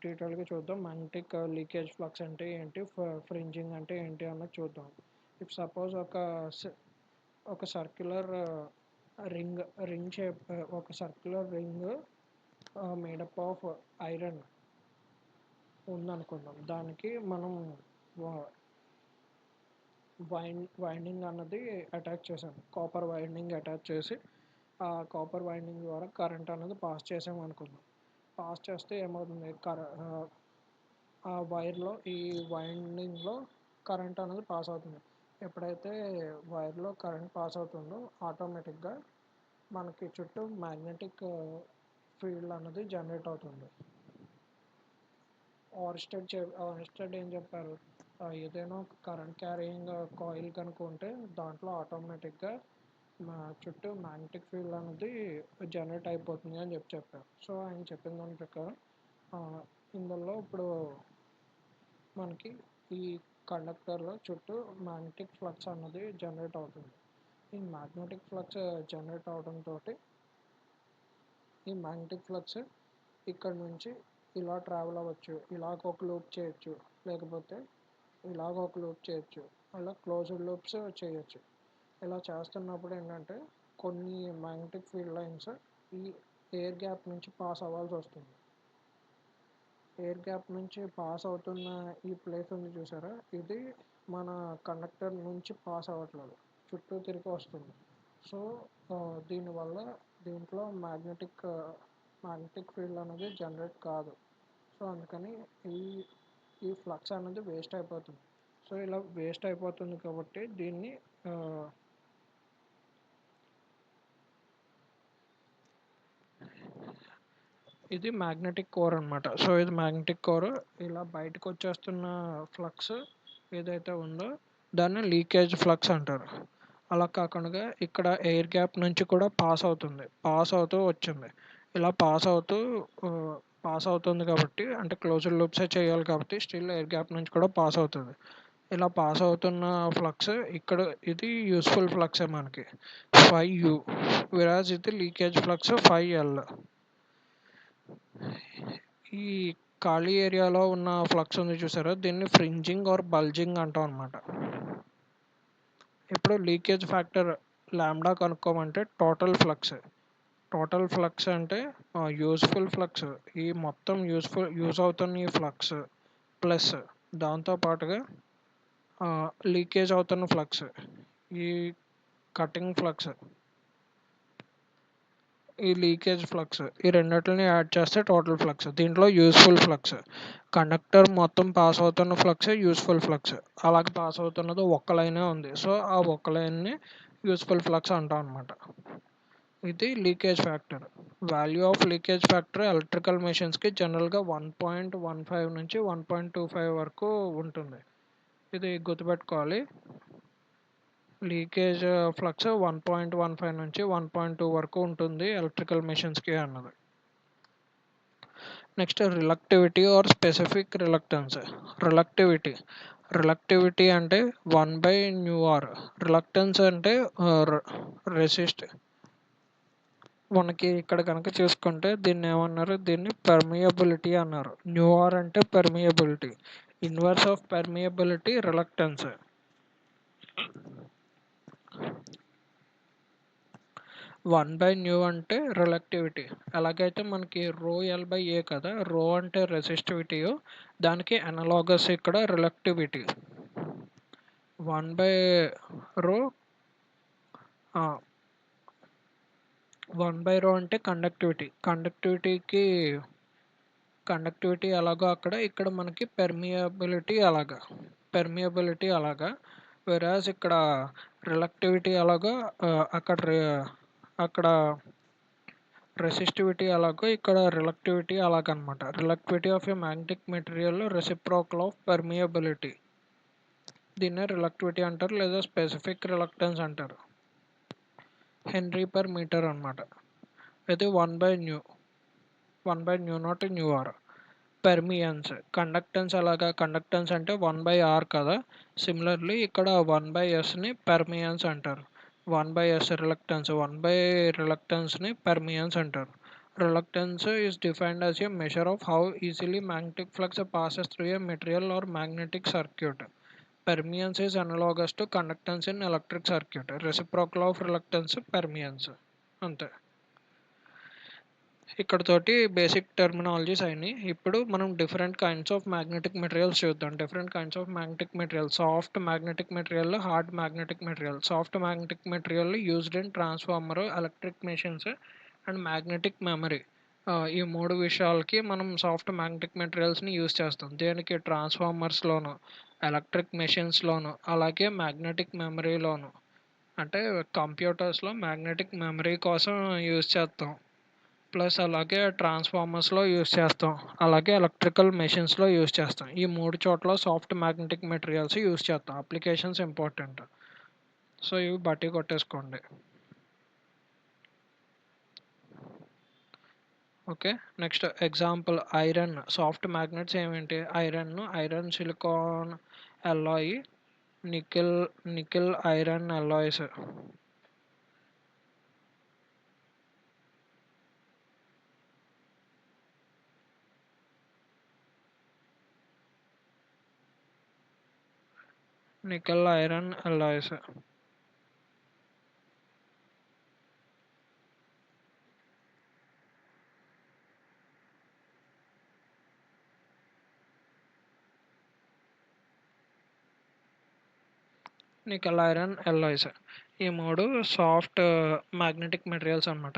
Speaker 1: డీటెయిల్గా చూద్దాం. Magnetic leakage flux అంటే ఏంటి, fringing అంటే ఏంటి అన్నది చూద్దాం. ఇఫ్ సపోజ్ ఒక సర్క్యులర్ రింగ్ షేప్, ఒక circular ring made up of iron ఉందనుకుందాం. దానికి మనం వైండింగ్ అన్నది అటాచ్ చేసాం. కాపర్ వైండింగ్ అటాచ్ చేసి ఆ కాపర్ వైండింగ్ ద్వారా కరెంట్ అనేది పాస్ చేసాం అనుకుందాం. పాస్ చేస్తే ఏమవుతుంది, ఆ వైర్లో, ఈ వైండింగ్లో కరెంట్ అనేది పాస్ అవుతుంది. ఎప్పుడైతే వైర్లో కరెంట్ పాస్ అవుతుందో ఆటోమేటిక్గా మనకి చుట్టూ మ్యాగ్నెటిక్ ఫీల్డ్ అన్నది జనరేట్ అవుతుంది. ఆర్స్టెడ్ ఏం చెప్పారు, ఏదైనా కరెంట్ క్యారియింగ్ కాయిల్ కనుక ఉంటే దాంట్లో ఆటోమేటిక్గా మా చుట్టూ మ్యాగ్నెటిక్ ఫీల్డ్ అనేది జనరేట్ అయిపోతుంది అని చెప్పారు. సో ఆయన చెప్పిన దాని ప్రకారం ఇందులో ఇప్పుడు మనకి ఈ కండక్టర్లో చుట్టూ మ్యాగ్నెటిక్ ఫ్లక్స్ అన్నది జనరేట్ అవుతుంది. ఈ మ్యాగ్నెటిక్ ఫ్లక్స్ జనరేట్ అవడంతో ఈ మ్యాగ్నెటిక్ ఫ్లక్స్ ఇక్కడ నుంచి ఇలా ట్రావెల్ అవ్వచ్చు, ఇలాగ ఒక లూప్ చేయొచ్చు, లేకపోతే ఇలాగ ఒక లూప్ చేయొచ్చు, అలా క్లోజ్డ్ లూప్స్ చేయొచ్చు. ఇలా చేస్తున్నప్పుడు ఏంటంటే కొన్ని మ్యాగ్నెటిక్ ఫీల్డ్ లైన్స్ ఈ ఎయిర్ గ్యాప్ నుంచి పాస్ అవ్వాల్సి వస్తుంది. ఎయిర్ గ్యాప్ నుంచి పాస్ అవుతున్న ఈ ప్లేస్ ఉంది చూసారా, ఇది మన కండక్టర్ నుంచి పాస్ అవ్వట్లేదు, చుట్టూ తిరిగి వస్తుంది. సో దీనివల్ల దీంట్లో మ్యాగ్నెటిక్ ఫీల్డ్ అనేది జనరేట్ కాదు. సో అందుకని ఈ ఈ ఫ్లక్స్ అనేది వేస్ట్ అయిపోతుంది. సో ఇలా వేస్ట్ అయిపోతుంది కాబట్టి దీన్ని ఇది మ్యాగ్నెటిక్ కోర్ అనమాట. సో ఇది మ్యాగ్నెటిక్ కోర్. ఇలా బయటకు వచ్చేస్తున్న ఫ్లక్స్ ఏదైతే ఉందో దాన్ని లీకేజ్ ఫ్లక్స్ అంటారు. అలా కాకుండా ఇక్కడ ఎయిర్ గ్యాప్ నుంచి కూడా పాస్ అవుతూ వచ్చింది. ఇలా పాస్ అవుతుంది కాబట్టి, అంటే క్లోజ్డ్ లూప్సే చేయాలి కాబట్టి స్టిల్ ఎయిర్ గ్యాప్ నుంచి కూడా పాస్ అవుతుంది. ఇలా పాస్ అవుతున్న ఫ్లక్స్ ఇక్కడ ఇది యూస్ఫుల్ ఫ్లక్సే మనకి 5U, విరాజ్ ఇది లీకేజ్ ఫ్లక్స్ 5L. ఈ ఖాళీ ఏరియాలో ఉన్న ఫ్లక్స్ ఉంది చూసారా, దీన్ని ఫ్రింజింగ్ ఆర్ బల్జింగ్ అంటాం అనమాట. ఇప్పుడు లీకేజ్ ఫ్యాక్టర్ లాంబ్డా కనుక్కోమంటే టోటల్ ఫ్లక్స్ అంటే యూస్ఫుల్ ఫ్లక్స్, ఈ మొత్తం యూజ్ అవుతున్న ఈ ఫ్లక్స్ ప్లస్ దాంతోపాటుగా లీకేజ్ అవుతున్న ఫ్లక్స్, ఈ కటింగ్ ఫ్లక్స్, ఈ లీకేజ్ ఫ్లక్స్, ఈ రెండింటిని యాడ్ చేస్తే టోటల్ ఫ్లక్స్. దీంట్లో యూస్ఫుల్ ఫ్లక్స్, కండక్టర్ మొత్తం పాస్ అవుతున్న ఫ్లక్స్ యూస్ఫుల్ ఫ్లక్స్, అలాగే పాస్ అవుతున్నది ఒక్క లైనే ఉంది. సో ఆ ఒక్క లైన్ని యూస్ఫుల్ ఫ్లక్స్ అంటాం అనమాట. ఇది leakage factor. Value of leakage factor electrical మెషిన్స్కి జనరల్గా 1.15 నుంచి 1.25 వరకు ఉంటుంది. ఇది గుర్తుపెట్టుకోవాలి. లీకేజ్ ఫ్లక్స్ 1.15 నుంచి 1.2 వరకు ఉంటుంది ఎలక్ట్రికల్ మెషిన్స్కి అన్నది. Next reluctivity or specific reluctance. Reluctivity అంటే 1/μr. రిలక్టెన్స్ అంటే రెసిస్ట్. మనకి ఇక్కడ కనుక చూసుకుంటే దీన్ని ఏమన్నారు, దీన్ని పర్మియబిలిటీ అన్నారు. న్యూఆర్ అంటే permeability, inverse of permeability reluctance. 1/μ అంటే రిలక్టివిటీ. ఎలాగైతే మనకి ρL/A కదా, రో అంటే రెసిస్టివిటీ, దానికి అనలాగస్ ఇక్కడ రిలక్టివిటీ. 1/ρ 1/ρ అంటే కండక్టివిటీ ఎలాగో ఇక్కడ మనకి పెర్మియబిలిటీ అలాగా. వెరాజ్ ఇక్కడ రిలక్టివిటీ ఎలాగో అక్కడ రెసిస్టివిటీ ఎలాగో ఇక్కడ రిలక్టివిటీ అలాగనమాట. Reluctivity of a magnetic material reciprocal of permeability, దీన్నే రిలక్టివిటీ అంటారు లేదా స్పెసిఫిక్ రిలక్టెన్స్ అంటారు. హెన్రీ/మీటర్ అనమాట. ఇది 1/μ0 న్యూఆర్. పెర్మియన్స్ కండక్టెన్స్ అంటే 1/r కదా. సిమిలర్లీ ఇక్కడ 1/sని పెర్మియన్స్ అంటారు. 1/s రిలక్టెన్స్, 1/రిలక్టెన్స్ని పెర్మియన్స్ అంటారు. Reluctance is defined as a measure of how easily magnetic flux passes through a material or magnetic circuit. Permeance is analogous to conductance in electric circuit. Reciprocal of reluctance permeance. అంతే. ఇక్కడతోటి basic terminologies అయినాయి. ఇప్పుడు మనం different kinds of magnetic materials చూద్దాం. Soft magnetic material, hard magnetic material. Soft magnetic material used in transformer, electric machines and magnetic memory. ఈ మూడు విషయాలకి మనం soft magnetic మెటీరియల్స్ని use చేస్తాం. దేనికి? ట్రాన్స్ఫార్మర్స్లోను, ఎలక్ట్రిక్ మెషిన్స్లోను, అలాగే మ్యాగ్నెటిక్ మెమరీలోను. అంటే కంప్యూటర్స్లో మ్యాగ్నెటిక్ మెమరీ కోసం యూజ్ చేస్తాం, ప్లస్ అలాగే ట్రాన్స్ఫార్మర్స్లో యూజ్ చేస్తాం, అలాగే ఎలక్ట్రికల్ మెషిన్స్లో యూజ్ చేస్తాం. ఈ మూడు చోట్ల సాఫ్ట్ మ్యాగ్నెటిక్ మెటీరియల్స్ యూజ్ చేస్తాం. Applications important. సో ఇవి బట్టి కొట్టేసుకోండి. Okay. Next example iron. Soft magnets ఏమేంటి? Iron silicon alloy, nickel iron alloys. Nickel iron alloys. Nickel iron alloys. ఈ 3 సాఫ్ట్ మ్యాగ్నెటిక్ మెటీరియల్స్ అనమాట.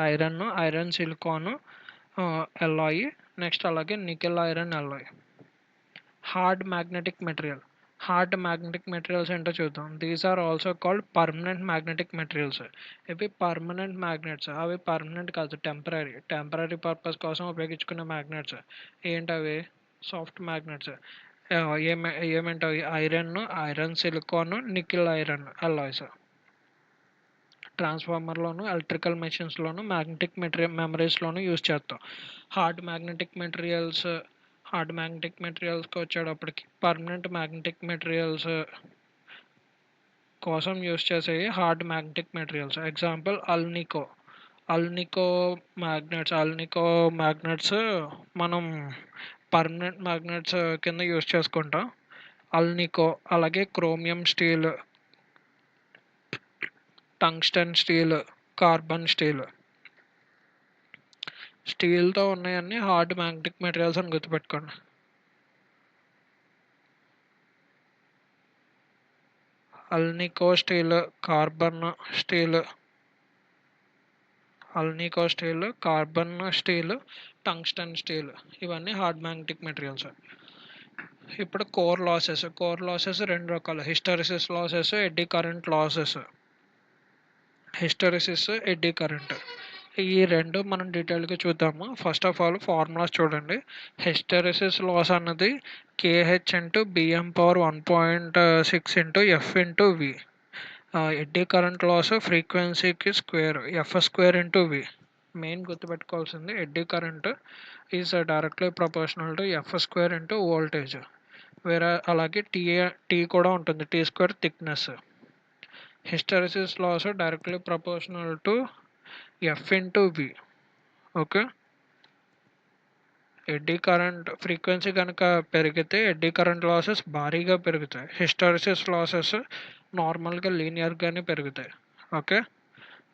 Speaker 1: ఐరన్ సిలికాన్ ఎల్లాయి, నెక్స్ట్ అలాగే nickel iron alloy. Hard magnetic materials ఏంటో చూద్దాం. These are also called permanent magnetic materials. ఇవి permanent magnets. అవి permanent కాదు, temporary purpose కోసం ఉపయోగించుకునే మ్యాగ్నెట్స్. ఏంటవి? Soft magnets. ఏమేంటవి? Iron silicon, nickel iron alloys. ట్రాన్స్ఫార్మర్లోను, ఎలక్ట్రికల్ మెషిన్స్లోను, మ్యాగ్నెటిక్ మెమరీస్లోను యూజ్ చేస్తాం. హార్డ్ మ్యాగ్నెటిక్ మెటీరియల్స్ వచ్చేటప్పటికి పర్మనెంట్ మ్యాగ్నెటిక్ మెటీరియల్స్ కోసం యూజ్ చేసేవి hard magnetic materials. Example alnico magnets మనం పర్మనెంట్ మ్యాగ్నెట్స్ కింద యూజ్ చేసుకుంటాం. అలాగే chromium steel, tungsten steel, carbon స్టీల్తో ఉన్నాయన్నీ హార్డ్ మ్యాగ్నెటిక్ మెటీరియల్స్ అని గుర్తుపెట్టుకోండి. Alnico steel, carbon steel, tungsten steel, ఇవన్నీ హార్డ్ మ్యాగ్నెటిక్ మెటీరియల్స్. ఇప్పుడు కోర్ లాసెస్ 2 రకాలు: hysteresis losses, eddy current losses. Eddy current, ఈ రెండు మనం డీటెయిల్గా చూద్దాము. ఫస్ట్ ఆఫ్ ఆల్ ఫార్ములాస్ చూడండి. హిస్టెరిసిస్ లాస్ అన్నది KH into BM power 1.6 into F into V. Eddy current loss ఫ్రీక్వెన్సీకి F square into V. Main గుర్తుపెట్టుకోవాల్సింది eddy current is directly proportional to F square into voltage. అలాగే T కూడా ఉంటుంది, T square thickness. Hysteresis loss directly proportional to F into V. Okay, eddy current frequency కనుక పెరిగితే eddy current losses భారీగా పెరుగుతాయి. Hysteresis losses నార్మల్గా లీనియర్గానే పెరుగుతాయి. Okay,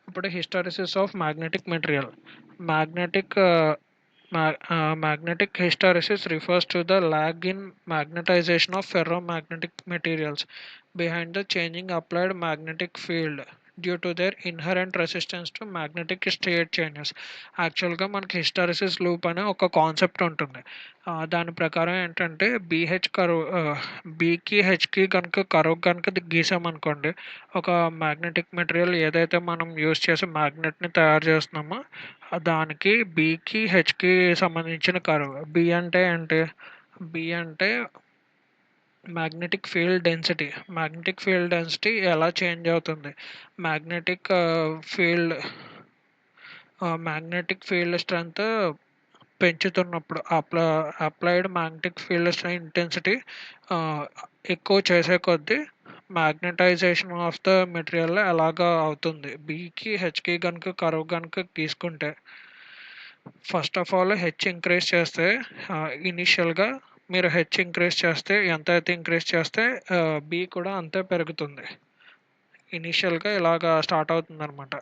Speaker 1: ఇప్పుడు hysteresis of magnetic material. Magnetic hysteresis refers to the lag in magnetization of ferromagnetic materials behind the changing applied magnetic field due to their inherent resistance to magnetic state changes. యాక్చువల్గా మనకి hysteresis loop అనే ఒక concept ఉంటుంది. దాని ప్రకారం ఏంటంటే బీకి హెచ్కి కనుక గీసామనుకోండి, ఒక మ్యాగ్నెటిక్ మెటీరియల్ ఏదైతే మనం యూస్ చేసి మ్యాగ్నెట్ని తయారు చేస్తున్నామో దానికి బీకి హెచ్కి సంబంధించిన కర్వ్. బి అంటే ఏంటి? బి అంటే మ్యాగ్నెటిక్ ఫీల్డ్ డెన్సిటీ ఎలా చేంజ్ అవుతుంది. మ్యాగ్నెటిక్ ఫీల్డ్ స్ట్రెంత్ పెంచుతున్నప్పుడు applied magnetic field strength intensity ఎక్కువ చేసే కొద్దీ మ్యాగ్నటైజేషన్ ఆఫ్ ద మెటీరియల్ ఎలాగా అవుతుంది. బీకి హెచ్కి కర్వ్ తీసుకుంటే first of all H increase చేస్తే ఇనిషియల్గా మీరు ఎంత అయితే ఇంక్రీజ్ చేస్తే బి కూడా అంతే పెరుగుతుంది. ఇనిషియల్గా ఇలాగా స్టార్ట్ అవుతుంది అనమాట.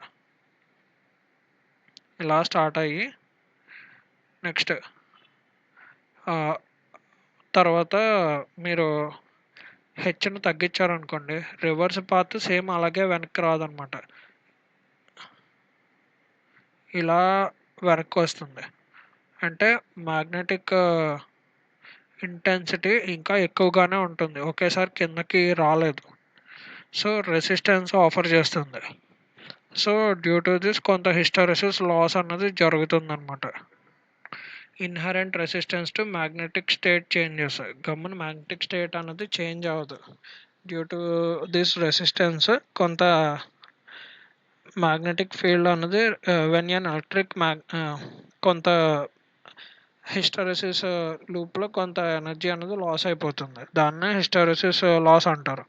Speaker 1: ఇలా స్టార్ట్ అయ్యి నెక్స్ట్ తర్వాత మీరు హెచ్ను తగ్గించారనుకోండి, రివర్స్ పాత్ సేమ్ అలాగే వెనక్కి రాదనమాట, ఇలా వెనక్కి వస్తుంది. అంటే మ్యాగ్నెటిక్ ఇంటెన్సిటీ ఇంకా ఎక్కువగానే ఉంటుంది, ఒకేసారి కిందకి రాలేదు. సో రెసిస్టెన్స్ ఆఫర్ చేస్తుంది. సో డ్యూ టు దిస్ కొంత హిస్టెరిసిస్ లాస్ అన్నది జరుగుతుందన్నమాట. Inherent resistance to magnetic state changes. Magnetic state అన్నది చేంజ్ అవ్వదు. డ్యూ టు దిస్ రెసిస్టెన్స్ కొంత మ్యాగ్నెటిక్ ఫీల్డ్ అన్నది కొంత హిస్టెరిసిస్ లూప్లో కొంత ఎనర్జీ అనేది లాస్ అయిపోతుంది. దాన్నే హిస్టెరిసిస్ లాస్ అంటారు.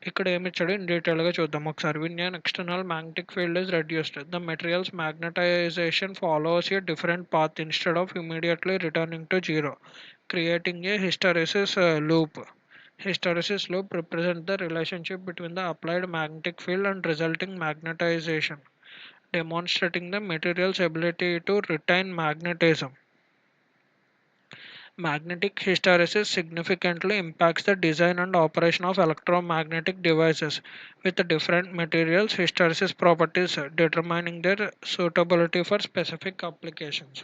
Speaker 1: ఇక్కడ ఏమి ఇచ్చాడు ఇన్ డీటెయిల్గా చూద్దాం ఒకసారి. When an external magnetic field is reduced, the material's magnetization follows a different path instead of immediately returning to zero, creating a hysteresis loop. Hysteresis loop represents the relationship between the applied magnetic field and resulting magnetization, demonstrating the material's ability to retain magnetism. Magnetic hysteresis significantly impacts the design and operation of electromagnetic devices with different materials hysteresis properties determining their suitability for specific applications.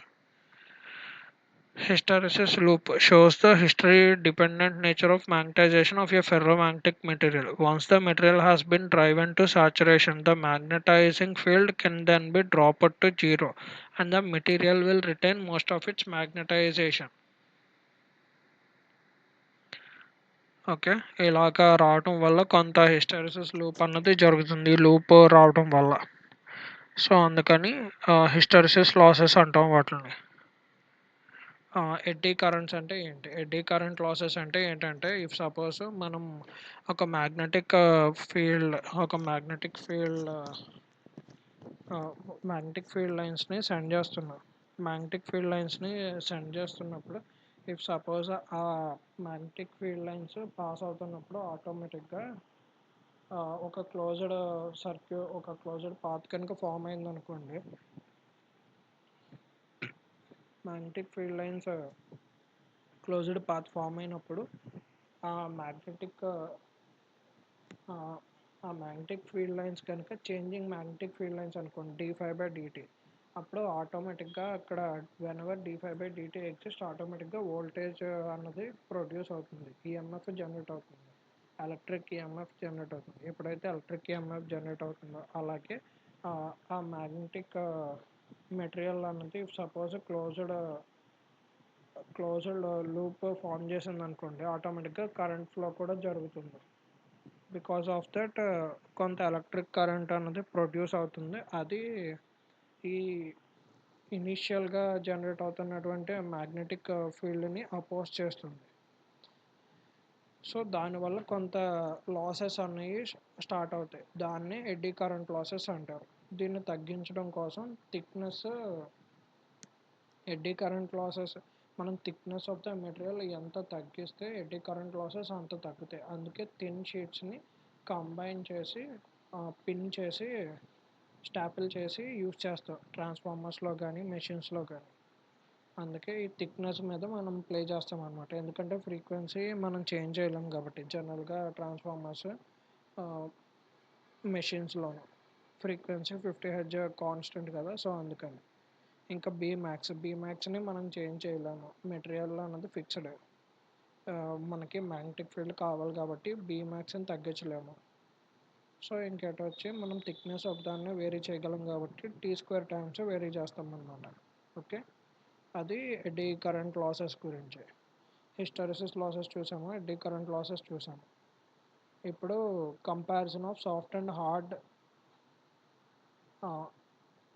Speaker 1: Hysteresis loop shows the history dependent nature of magnetization of a ferromagnetic material. Once the material has been driven to saturation, the magnetizing field can then be dropped to zero and the material will retain most of its magnetization. Okay. ఇలాగ రావటం వల్ల కొంత hysteresis loop అన్నది జరుగుతుంది. ఈ loop రావటం వల్ల. So, అందుకని హిస్టెరిసిస్ లాసెస్ అంటాం వాటిల్ని. ఎడ్డీ కరెంట్స్ అంటే ఏంటి? ఎడ్డీ కరెంట్ లాసెస్ అంటే ఏంటంటే, ఇఫ్ సపోజ్ మనం ఒక మ్యాగ్నెటిక్ ఫీల్డ్ ఒక మ్యాగ్నెటిక్ ఫీల్డ్ లైన్స్‌ని సెండ్ చేస్తున్నాం. మ్యాగ్నెటిక్ ఫీల్డ్ లైన్స్‌ని సెండ్ చేస్తున్నప్పుడు ఇఫ్ సపోజ్ ఆ మ్యాగ్నెటిక్ ఫీల్డ్ లైన్స్ పాస్ అవుతున్నప్పుడు ఆటోమేటిక్‌గా ఒక క్లోజ్డ్ పాత్ కనుక ఫామ్ అయిందనుకోండి. Magnetic field lines closed path form అయినప్పుడు ఆ మ్యాగ్నెటిక్ ఆ మ్యాగ్నెటిక్ ఫీల్డ్ లైన్స్ కనుక చేంజింగ్ మ్యాగ్నెటిక్ ఫీల్డ్ లైన్స్ అనుకోండి d∅dt అప్పుడు ఆటోమేటిక్గా అక్కడ వెనెవర్ d∅dt ఎగ్జిస్ట్ ఆటోమేటిక్గా వోల్టేజ్ అన్నది ప్రొడ్యూస్ అవుతుంది, ఈఎంఎఫ్ జనరేట్ అవుతుంది, ఎలక్ట్రిక్ ఈఎంఎఫ్ జనరేట్ అవుతుంది. ఎప్పుడైతే ఎలక్ట్రిక్ ఈఎంఎఫ్ జనరేట్ అవుతుందో అలాగే ఆ మ్యాగ్నెటిక్ మెటీరియల్ అన్నది సపోజ్ క్లోజ్డ్ లూప్ ఫామ్ చేసింది అనుకోండి ఆటోమేటిక్గా కరెంట్ ఫ్లో కూడా జరుగుతుంది. బికాస్ ఆఫ్ దట్ కొంత ఎలక్ట్రిక్ కరెంట్ అన్నది ప్రొడ్యూస్ అవుతుంది. అది ఈ ఇనీషియల్గా జనరేట్ అవుతున్నటువంటి మ్యాగ్నెటిక్ ఫీల్డ్ని అపోజ్ చేస్తుంది. సో దానివల్ల కొంత లాసెస్ అనేవి స్టార్ట్ అవుతాయి. దాన్ని ఎడ్డీ కరెంట్ లాసెస్ అంటారు. దీన్ని తగ్గించడం కోసం ఎడ్డీ కరెంట్ లాసెస్ మనం థిక్నెస్ ఆఫ్ ద మెటీరియల్ ఎంత తగ్గిస్తే ఎడ్డీ కరెంట్ లాసెస్ అంత తగ్గుతాయి. అందుకే థిన్ షీట్స్ని కంబైన్ చేసి పిన్ చేసి స్టాపిల్ చేసి యూజ్ చేస్తాం ట్రాన్స్ఫార్మర్స్లో కానీ మెషిన్స్లో కానీ. అందుకే ఈ థిక్నెస్ మీద మనం ప్లే చేస్తాం అనమాట. ఎందుకంటే ఫ్రీక్వెన్సీ మనం చేంజ్ చేయలేం కాబట్టి జనరల్గా ట్రాన్స్ఫార్మర్స్ మెషిన్స్లోను ఫ్రీక్వెన్సీ 50 హెర్ట్జ్ కాన్స్టెంట్ కదా, సో అందుకని. ఇంకా బీమాక్స్ని మనం చేంజ్ చేయలేము, మెటీరియల్ అన్నది ఫిక్స్డ్. మనకి మ్యాగ్నెటిక్ ఫీల్డ్ కావాలి కాబట్టి బీమాక్స్ని తగ్గించలేము. సో ఇంకెట వచ్చి మనం థిక్నెస్ ఆఫ్ దాన్ని వేరీ చేయగలం కాబట్టి t² టైమ్స్ వేరీ చేస్తాం అన్నమాట. ఓకే, అది ఎడ్డీ కరెంట్ లాసెస్ గురించి. హిస్టెరిసిస్ లాసెస్ చూసాము, ఎడ్డీ కరెంట్ లాసెస్ చూసాము. ఇప్పుడు comparison of soft and hard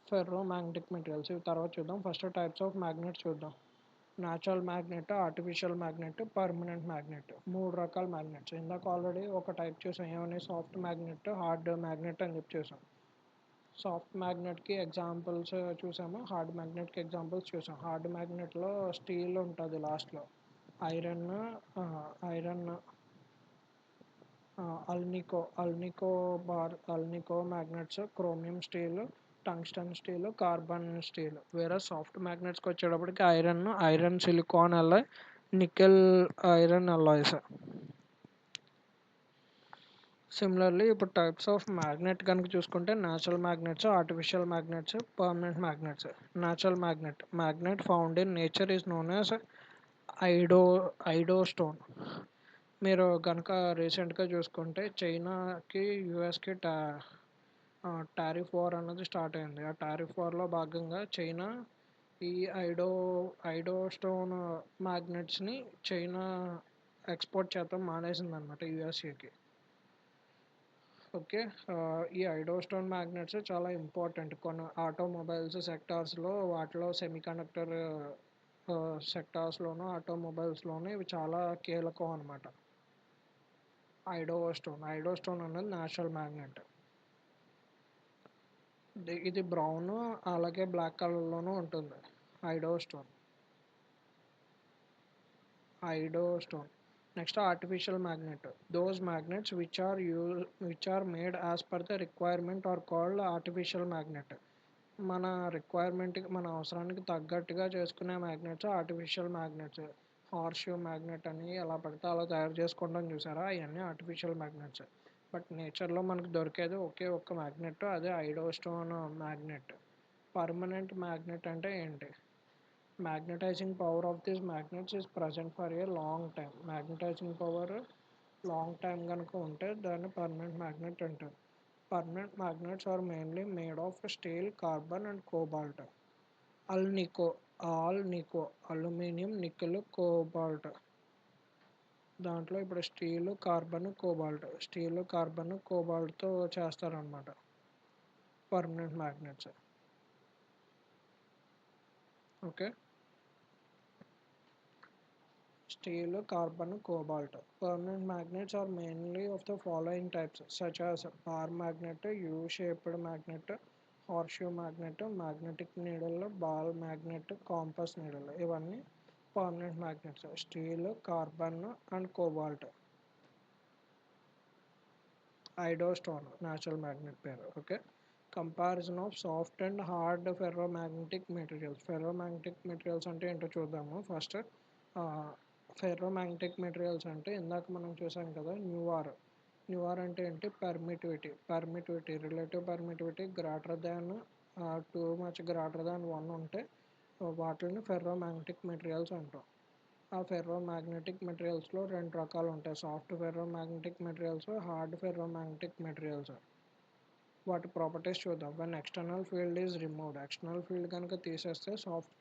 Speaker 1: ferro magnetic materials ఇవి తర్వాత చూద్దాం. ఫస్ట్ టైప్స్ ఆఫ్ మ్యాగ్నెట్స్ చూద్దాం. Natural magnet, artificial magnet, permanent magnet, 3 రకాల మ్యాగ్నెట్స్. ఇందాక ఆల్రెడీ ఒక టైప్ చూసాం, ఏమని సాఫ్ట్ మ్యాగ్నెట్, హార్డ్ మ్యాగ్నెట్ అని చెప్పి చూసాం. సాఫ్ట్ మ్యాగ్నెట్కి ఎగ్జాంపుల్స్ చూసాము, హార్డ్ మ్యాగ్నెట్కి ఎగ్జాంపుల్స్ చూసాం. హార్డ్ మ్యాగ్నెట్లో స్టీల్ ఉంటుంది లాస్ట్లో, iron iron alnico magnets, chromium steel, tungsten steel, carbon steel. వేరే సాఫ్ట్ మ్యాగ్నెట్స్కి వచ్చేటప్పటికి iron silicon alloy, nickel iron alloys. Similarly ఇప్పుడు టైప్స్ ఆఫ్ మ్యాగ్నెట్ కనుక చూసుకుంటే natural magnets, artificial magnets, permanent magnets. Natural magnet found in nature is known as lodestone. మీరు కనుక రీసెంట్గా చూసుకుంటే చైనాకి యుఎస్కి టారిఫ్ వార్ అన్నది స్టార్ట్ అయింది. ఆ టారిఫ్ వార్లో భాగంగా చైనా ఈ ఐడో స్టోన్ మ్యాగ్నెట్స్ని చైనా ఎక్స్పోర్ట్ చేద్దాం మానేసింది అనమాట యుఎస్ఏకి. ఓకే, ఈ ఐడో స్టోన్ మ్యాగ్నెట్స్ చాలా ఇంపార్టెంట్ కొన్ని ఆటోమొబైల్స్ సెక్టార్స్లో, వాటిలో సెమీకండక్టర్ సెక్టార్స్లోను ఆటోమొబైల్స్లోను ఇవి చాలా కీలకం అనమాట. ఐడో స్టోన్ అనేది నేచురల్ మ్యాగ్నెట్. ఇది బ్రౌన్ అలాగే బ్లాక్ కలర్లోనూ ఉంటుంది. ఐడో స్టోన్. Next artificial magnet. Those magnets which are made as per the requirement are called artificial magnet. మన రిక్వైర్మెంట్కి మన అవసరానికి తగ్గట్టుగా చేసుకునే magnets artificial magnets. Horseshoe magnet అని ఎలా పడితే అలా తయారు చేసుకుంటాం చూసారా, అవన్నీ ఆర్టిఫిషియల్ మ్యాగ్నెట్స్. బట్ నేచర్లో మనకు దొరికేది ఒకే ఒక్క మ్యాగ్నెట్, అదే ఐడోస్టోన్ మ్యాగ్నెట్. పర్మనెంట్ మ్యాగ్నెట్ అంటే ఏంటి? Magnetizing power of this magnets is present for a long time. Magnetizing power long time కనుక ఉంటే దాన్ని పర్మనెంట్ మ్యాగ్నెట్ అంటారు. Permanent magnets are mainly made of steel, carbon and cobalt. Alnico alnico aluminium, nickel, cobalt. దాంట్లో ఇప్పుడు steel carbon కోబాల్ట్తో చేస్తారనమాట permanent magnets. Okay, steel, carbon, cobalt. Permanent magnets are mainly of the following types, such as bar magnet, U-shaped magnet, horseshoe magnet, magnetic needle, ball magnet, compass needle. ఇవన్నీ permanent magnets. Steel, carbon and cobalt. Idostone, natural magnet pair. Okay. Comparison of soft and hard ferromagnetic materials. Ferromagnetic materials అంటే ఏంటో చూద్దాము first. Ferromagnetic materials అంటే ఇందాక మనం చూసాం కదా, newer అంటే ఏంటి? Permittivity relative permittivity greater than too much greater than 1 ఉంటే వాటిని ఫెర్రోమాగ్నెటిక్ మెటీరియల్స్ అంటాం. ఆ ఫెర్రోమాగ్నెటిక్ మెటీరియల్స్లో రెండు రకాలు ఉంటాయి, soft ferromagnetic materials, hard ferromagnetic materials. వాటి ప్రాపర్టీస్ చూద్దాం. When external field is removed, external field కనుక తీసేస్తే సాఫ్ట్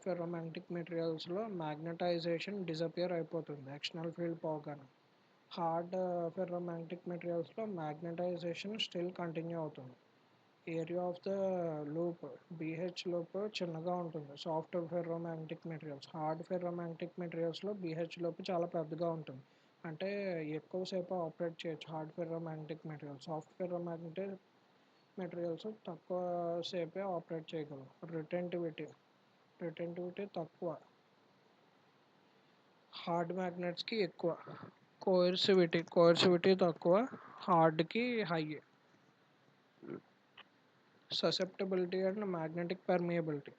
Speaker 1: ఫెర్రోమాగ్నెటిక్ మెటీరియల్స్లో మ్యాగ్నటైజేషన్ డిజపియర్ అయిపోతుంది ఎక్స్టర్నల్ ఫీల్డ్ పోగానే. హార్డ్ ఫెర్రోమాగ్నెటిక్ మెటీరియల్స్లో మ్యాగ్నటైజేషన్ స్టిల్ కంటిన్యూ అవుతుంది. Area of the loop, BH loop చిన్నగా ఉంటుంది soft ferromagnetic materials. Hard ferromagnetic మెటీరియల్స్లో బీహెచ్ లూప్ చాలా పెద్దగా ఉంటుంది, అంటే ఎక్కువసేపు ఆపరేట్ చేయొచ్చు hard ferromagnetic materials. Soft ferromagnetic materials తక్కువ సేపే ఆపరేట్ చేయగలవు. రిటెంటివిటీ తక్కువ, హార్డ్ మ్యాగ్నెట్స్కి ఎక్కువ. కోర్సివిటీ తక్కువ, హార్డ్కి high. Susceptibility and magnetic permeability.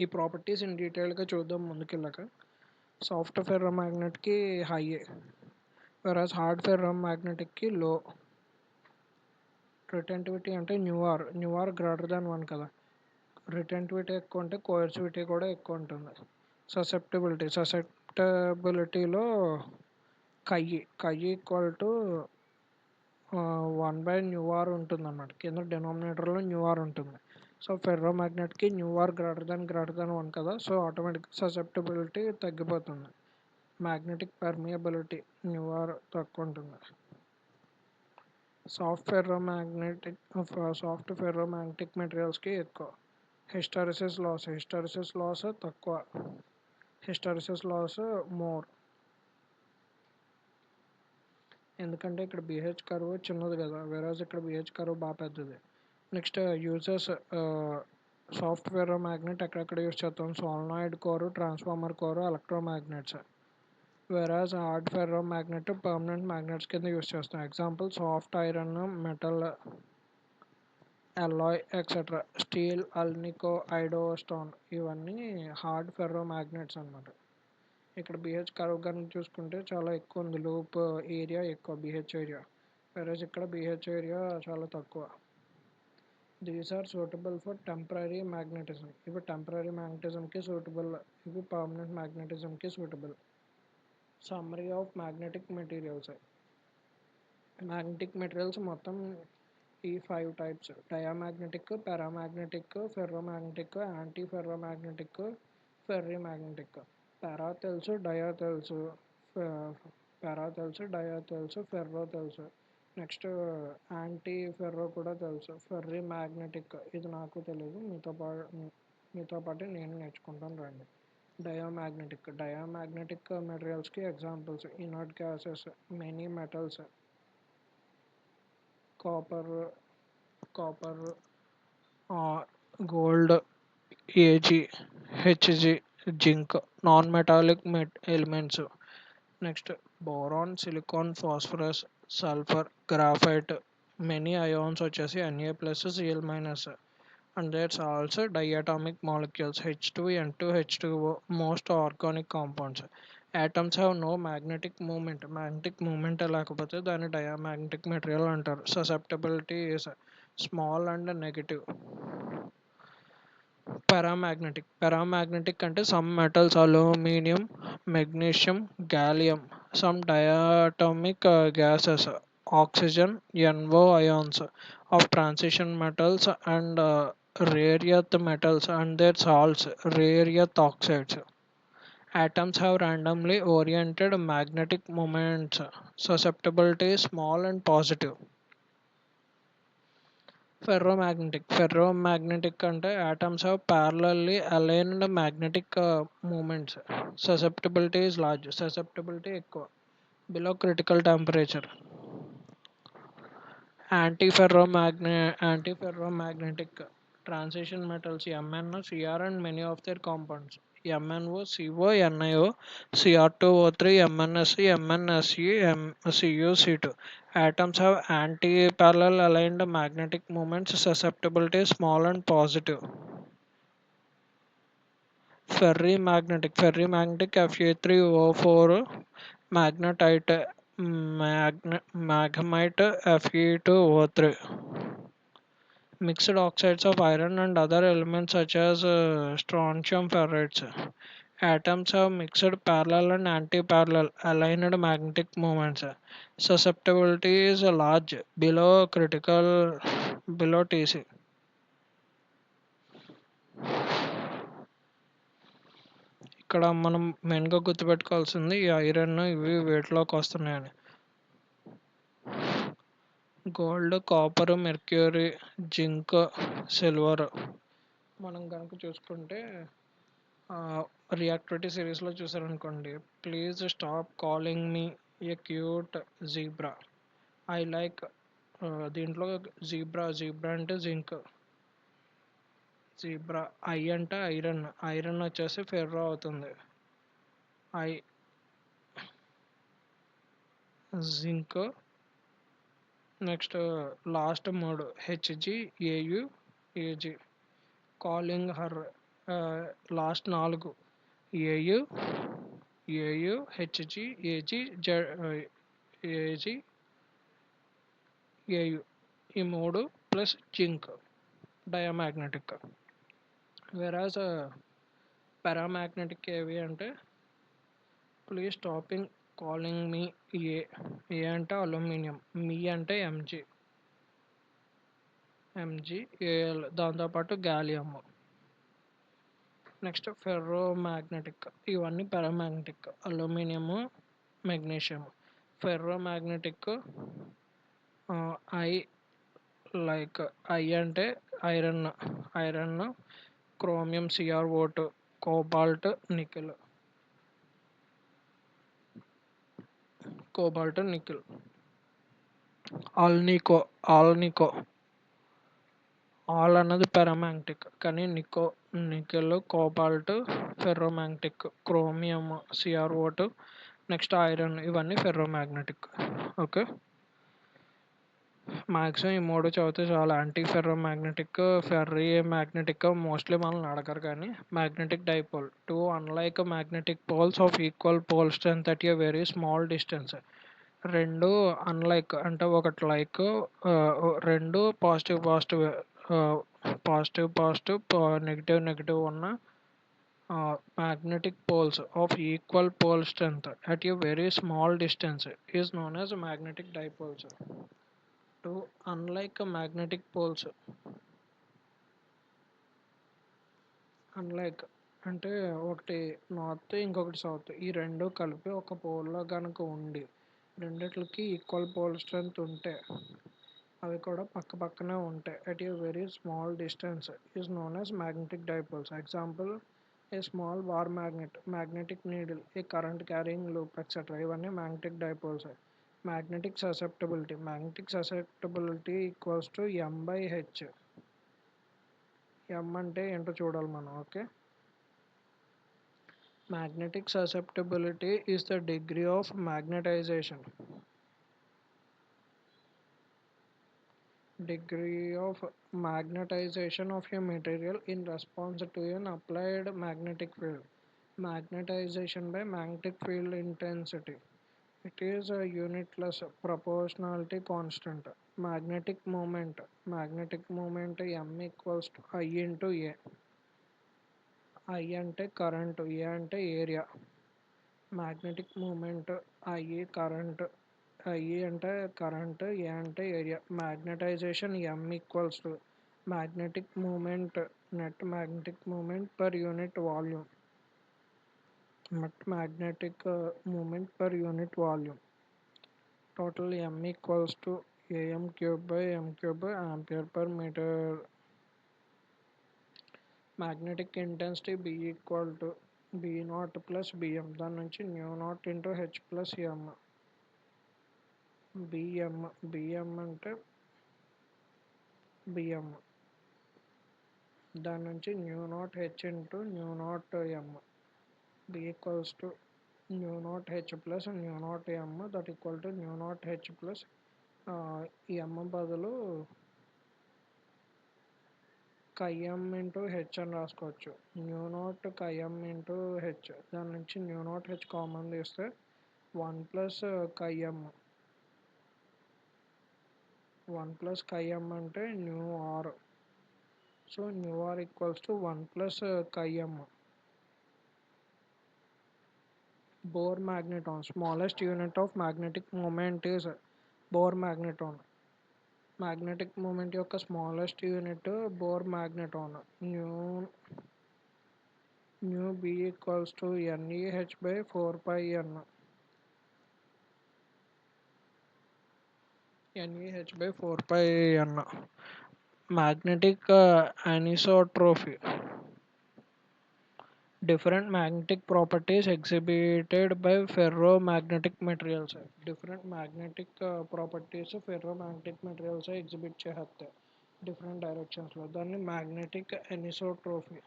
Speaker 1: ఈ ప్రాపర్టీస్ ఇన్ డీటెయిల్గా చూద్దాం ముందుకెళ్ళాక. సాఫ్ట్ ఫెర్రోమాగ్నెట్కి హై, వెరాజ్ హార్డ్ ఫెర్రోమాగ్నెటిక్కి లో. రిటెంటివిటీ అంటే న్యూఆర్ గ్రేటర్ దాన్ 1 కదా, రిటెంటివిటీ ఎక్కువ ఉంటే కోర్సివిటీ కూడా ఎక్కువ ఉంటుంది. ససెప్టబిలిటీలో కై ఈక్వల్ టు 1/న్యూఆర్ ఉంటుంది అన్నమాట, కింద డినామినేటర్లో న్యూఆర్ ఉంటుంది. సో ఫెర్రోమాగ్నెట్కి న్యూఆర్ గ్రేటర్ దాన్ 1 కదా, సో ఆటోమేటిక్ ససెప్టబిలిటీ తగ్గిపోతుంది. మ్యాగ్నెటిక్ పర్మియబిలిటీ న్యూఆర్ తక్కువ ఉంటుంది. సాఫ్ట్ ఫెర్రోమాగ్నెటిక్ మెటీరియల్స్కి ఎక్కువ. హిస్టెరిసిస్ లాస్ తక్కువ, హిస్టెరిసిస్ లాస్ మోర్. ఎందుకంటే ఇక్కడ బీహెచ్ కర్వ్ చిన్నది కదా, వెరాజ్ ఇక్కడ బీహెచ్ కర్వ్ బాగా పెద్దది. నెక్స్ట్ యూజెస్, సాఫ్ట్ ఫెర్రోమాగ్నెట్ ఎక్కడెక్కడ యూజ్ చేస్తాం? Solenoid core, transformer core, electromagnets. Versus hard ferromagnet permanent magnets కింద యూజ్ చేస్తాం. Example soft iron, metal alloy etcetera. Steel, alnico, lodestone ఇవన్నీ హార్డ్ ఫెర్రోమాగ్నెట్స్ అన్నమాట. ఇక్కడ బీహెచ్ కర్వ్ కనుక చూసుకుంటే చాలా ఎక్కువ ఉంది, లూప్ ఏరియా ఎక్కువ బీహెచ్ ఏరియా, వెరస్ ఇక్కడ బీహెచ్ ఏరియా చాలా తక్కువ. These are suitable for temporary magnetism. ఇవి టెంపరీ మ్యాగ్నెటిజంకి సూటబుల్, ఇవి పర్మనెంట్ మ్యాగ్నెటిజంకి suitable. Summary of magnetic materials. Magnetic materials మొత్తం ఈ 5 types: diamagnetic, paramagnetic, ferromagnetic, anti ferromagnetic, ferri magnetic. Para తెలుసు, డయా తెలుసు, ఫెర్రో తెలుసు. నెక్స్ట్ యాంటీ ఫెర్రో కూడా తెలుసు. ఫెర్రీ మ్యాగ్నెటిక్ ఇది నాకు తెలియదు, మీతో పాటు నేను నేర్చుకుంటాను రండి. డయామాగ్నెటిక్ మెటీరియల్స్కి examples: inert gases, many metals, copper, gold, AG, HG, zinc. Non metallic elements. Next boron, silicon, phosphorus, sulphur, graphite. Many ions వచ్చేసి Na+, Cl-. And there's also diatomic molecules H2N2, H2O, most organic compounds. Atoms have no magnetic moment. Magnetic moment లేకపోతే దాన్ని diamagnetic material అంటారు. Susceptibility is small and negative. Paramagnetic అంటే some metals aluminum, magnesium, gallium, some diatomic gases, oxygen, NO ions of transition metals and rare earth metals and their salts, rare earth oxides. Atoms have randomly oriented magnetic moments. Susceptibility is small and positive. Ferromagnetic అంటే atoms have parallelly aligned magnetic moments. Susceptibility is large. Susceptibility ఎక్కువ. Below critical temperature. Antiferromagnetic transition metals MnO, Cr and many of their compounds. MnO, CO, NiO, Cr2O3, MnSe, MnSe, Cu, C2. Atoms have anti-parallel aligned magnetic moments. Susceptibility is small and positive. Ferrimagnetic Fe3O4 magnetite magmite Fe2O3. Mixed oxides of iron and other elements such as strontium ferrites. Atoms have mixed parallel and anti-parallel aligned magnetic moments. Susceptibility is large below Tc. ఇక్కడ మనం మెయిన్గా గుర్తుపెట్టుకోవాల్సింది ఈ iron ఇవి వేటిలోకి వస్తున్నాయని. Gold, copper, mercury, zinc, silver. మనం కనుక చూసుకుంటే రియాక్టివిటీ సిరీస్లో చూసారనుకోండి, please stop calling me a cute zebra, I like. దీంట్లో జీబ్రా అంటే జింక్, జీబ్రా. ఐ అంటే ఐరన్ వచ్చేసి ఫెర్రో అవుతుంది. I zinc. Next last 3 HG, AU, AG. Calling her last 4 AU, HG, AG, AG, AU. ఈ 3 plus zinc diamagnetic. Versus paramagnetic ఏవి అంటే please stopping calling me a అంటే aluminium, me అంటే MG, దాంతోపాటు gallium. Next ferromagnetic, ఇవన్నీ paramagnetic. Aluminium, magnesium. Ferromagnetic I like. I అంటే iron, chromium, CrO2, cobalt, nickel. Alnico. All అన్నది paramagnetic, కానీ nickel, cobalt ferromagnetic. Chromium, CrO2, next iron, ఇవన్నీ ferromagnetic. Okay, maximum ఈ 3 చదివితే చాలా. Anti ferromagnetic, ferri magnetic mostly మనల్ని అడగరు, కానీ magnetic dipole. 2 unlike magnetic poles of equal pole strength at a very small distance. 2 unlike అంటే ఒకటి లైక్, 2 పాజిటివ్ నెగిటివ్ ఉన్న magnetic poles of equal pole strength at a very small distance is known as magnetic dipoles. 2 unlike magnetic poles. Unlike అంటే ఒకటి north, ఇంకొకటి south. ఈ 2 కలిపి ఒక పోల్లో కనుక ఉండి రెండిట్లకి ఈక్వల్ పోల్ స్ట్రెంత్ ఉంటే, అవి కూడా పక్క పక్కనే ఉంటాయి at a very small distance is known as magnetic dipoles. Example, a small bar magnet, magnetic needle, a current carrying loop, etc. ఇవన్నీ magnetic dipoles. Magnetic susceptibility equals to M/H. M అంటే ఏంటో చూడాలి మనం. Okay, magnetic susceptibility is the degree of magnetization degree of magnetization of a material in response to an applied magnetic field. Magnetization by magnetic field intensity. It is a unitless proportionality constant. Magnetic moment. Magnetic moment M equals to I into A. I అంటే current, A అంటే area. Magnetic moment I current, I అంటే current, A అంటే area. Magnetization M equals to magnetic moment, net magnetic moment per unit volume. Net magnetic moment per unit volume. Total M equals to AM cube by M cube ampere per meter. Magnetic intensity B equal to B naught plus Bm. దాని నుంచి mu naught into H plus M. BM అంటే BM, దాని నుంచి mu naught H into mu naught M. B equals to new naught H plus mu naught M, that equal to new naught H plus ఈ M బదులు chi M into H అని రాసుకోవచ్చు. Mu naught chi M into H, దాని నుంచి mu naught H common తీస్తే 1 plus కైఎం. 1 plus chi m అంటే nu R. So nu R equals to 1 plus chi m. Bohr magneton. Smallest unit of magnetic moment is Bohr magneton. Magnetic moment యొక్క smallest unit Bohr magneton. Nu B equals to NEH by 4πn. NEH by 4πn. Magnetic anisotropy. Different magnetic properties exhibited by ferromagnetic materials. Different magnetic properties ferromagnetic materials exhibit చేస్తాయి different డైరెక్షన్స్లో. దాన్ని magnetic అనిసోట్రోఫీ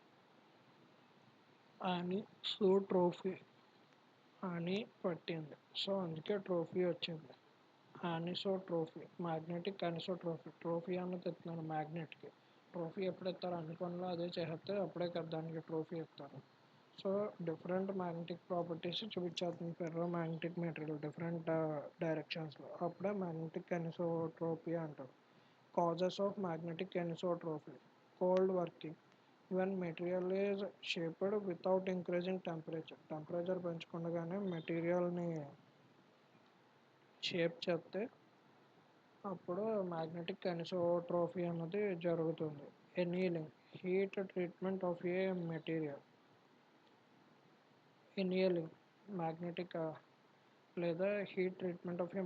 Speaker 1: అని పట్టింది. So అందుకే trophy వచ్చింది. అనిసోట్రోఫీ, magnetic అనిసోట్రోఫీ. Trophy అన్న తెస్తున్నాను మ్యాగ్నెట్కి. Trophy ఎప్పుడు ఇస్తారు? అన్ని పనులు అదే చేస్తే అప్పుడే కదా దానికి ట్రోఫీ ఇస్తారు. సో డిఫరెంట్ మ్యాగ్నెటిక్ ప్రాపర్టీస్ చూపించేస్తుంది ఫెర్రో మ్యాగ్నెటిక్ మెటీరియల్ డిఫరెంట్ డైరెక్షన్స్లో. అప్పుడే మ్యాగ్నెటిక్ అనిసోట్రోపీ అంటారు. Causes of magnetic anisotropy. Cold working. When material is shaped without increasing temperature. Temperature పెంచకుండానే మెటీరియల్ని షేప్ చేస్తే అప్పుడు మ్యాగ్నెటిక్ అనిసోట్రోపీ అన్నది జరుగుతుంది. Annealing. Heat treatment of a material. Annealing magnetic లేదా హీట్ ట్రీట్మెంట్ ఆఫ్ ఏ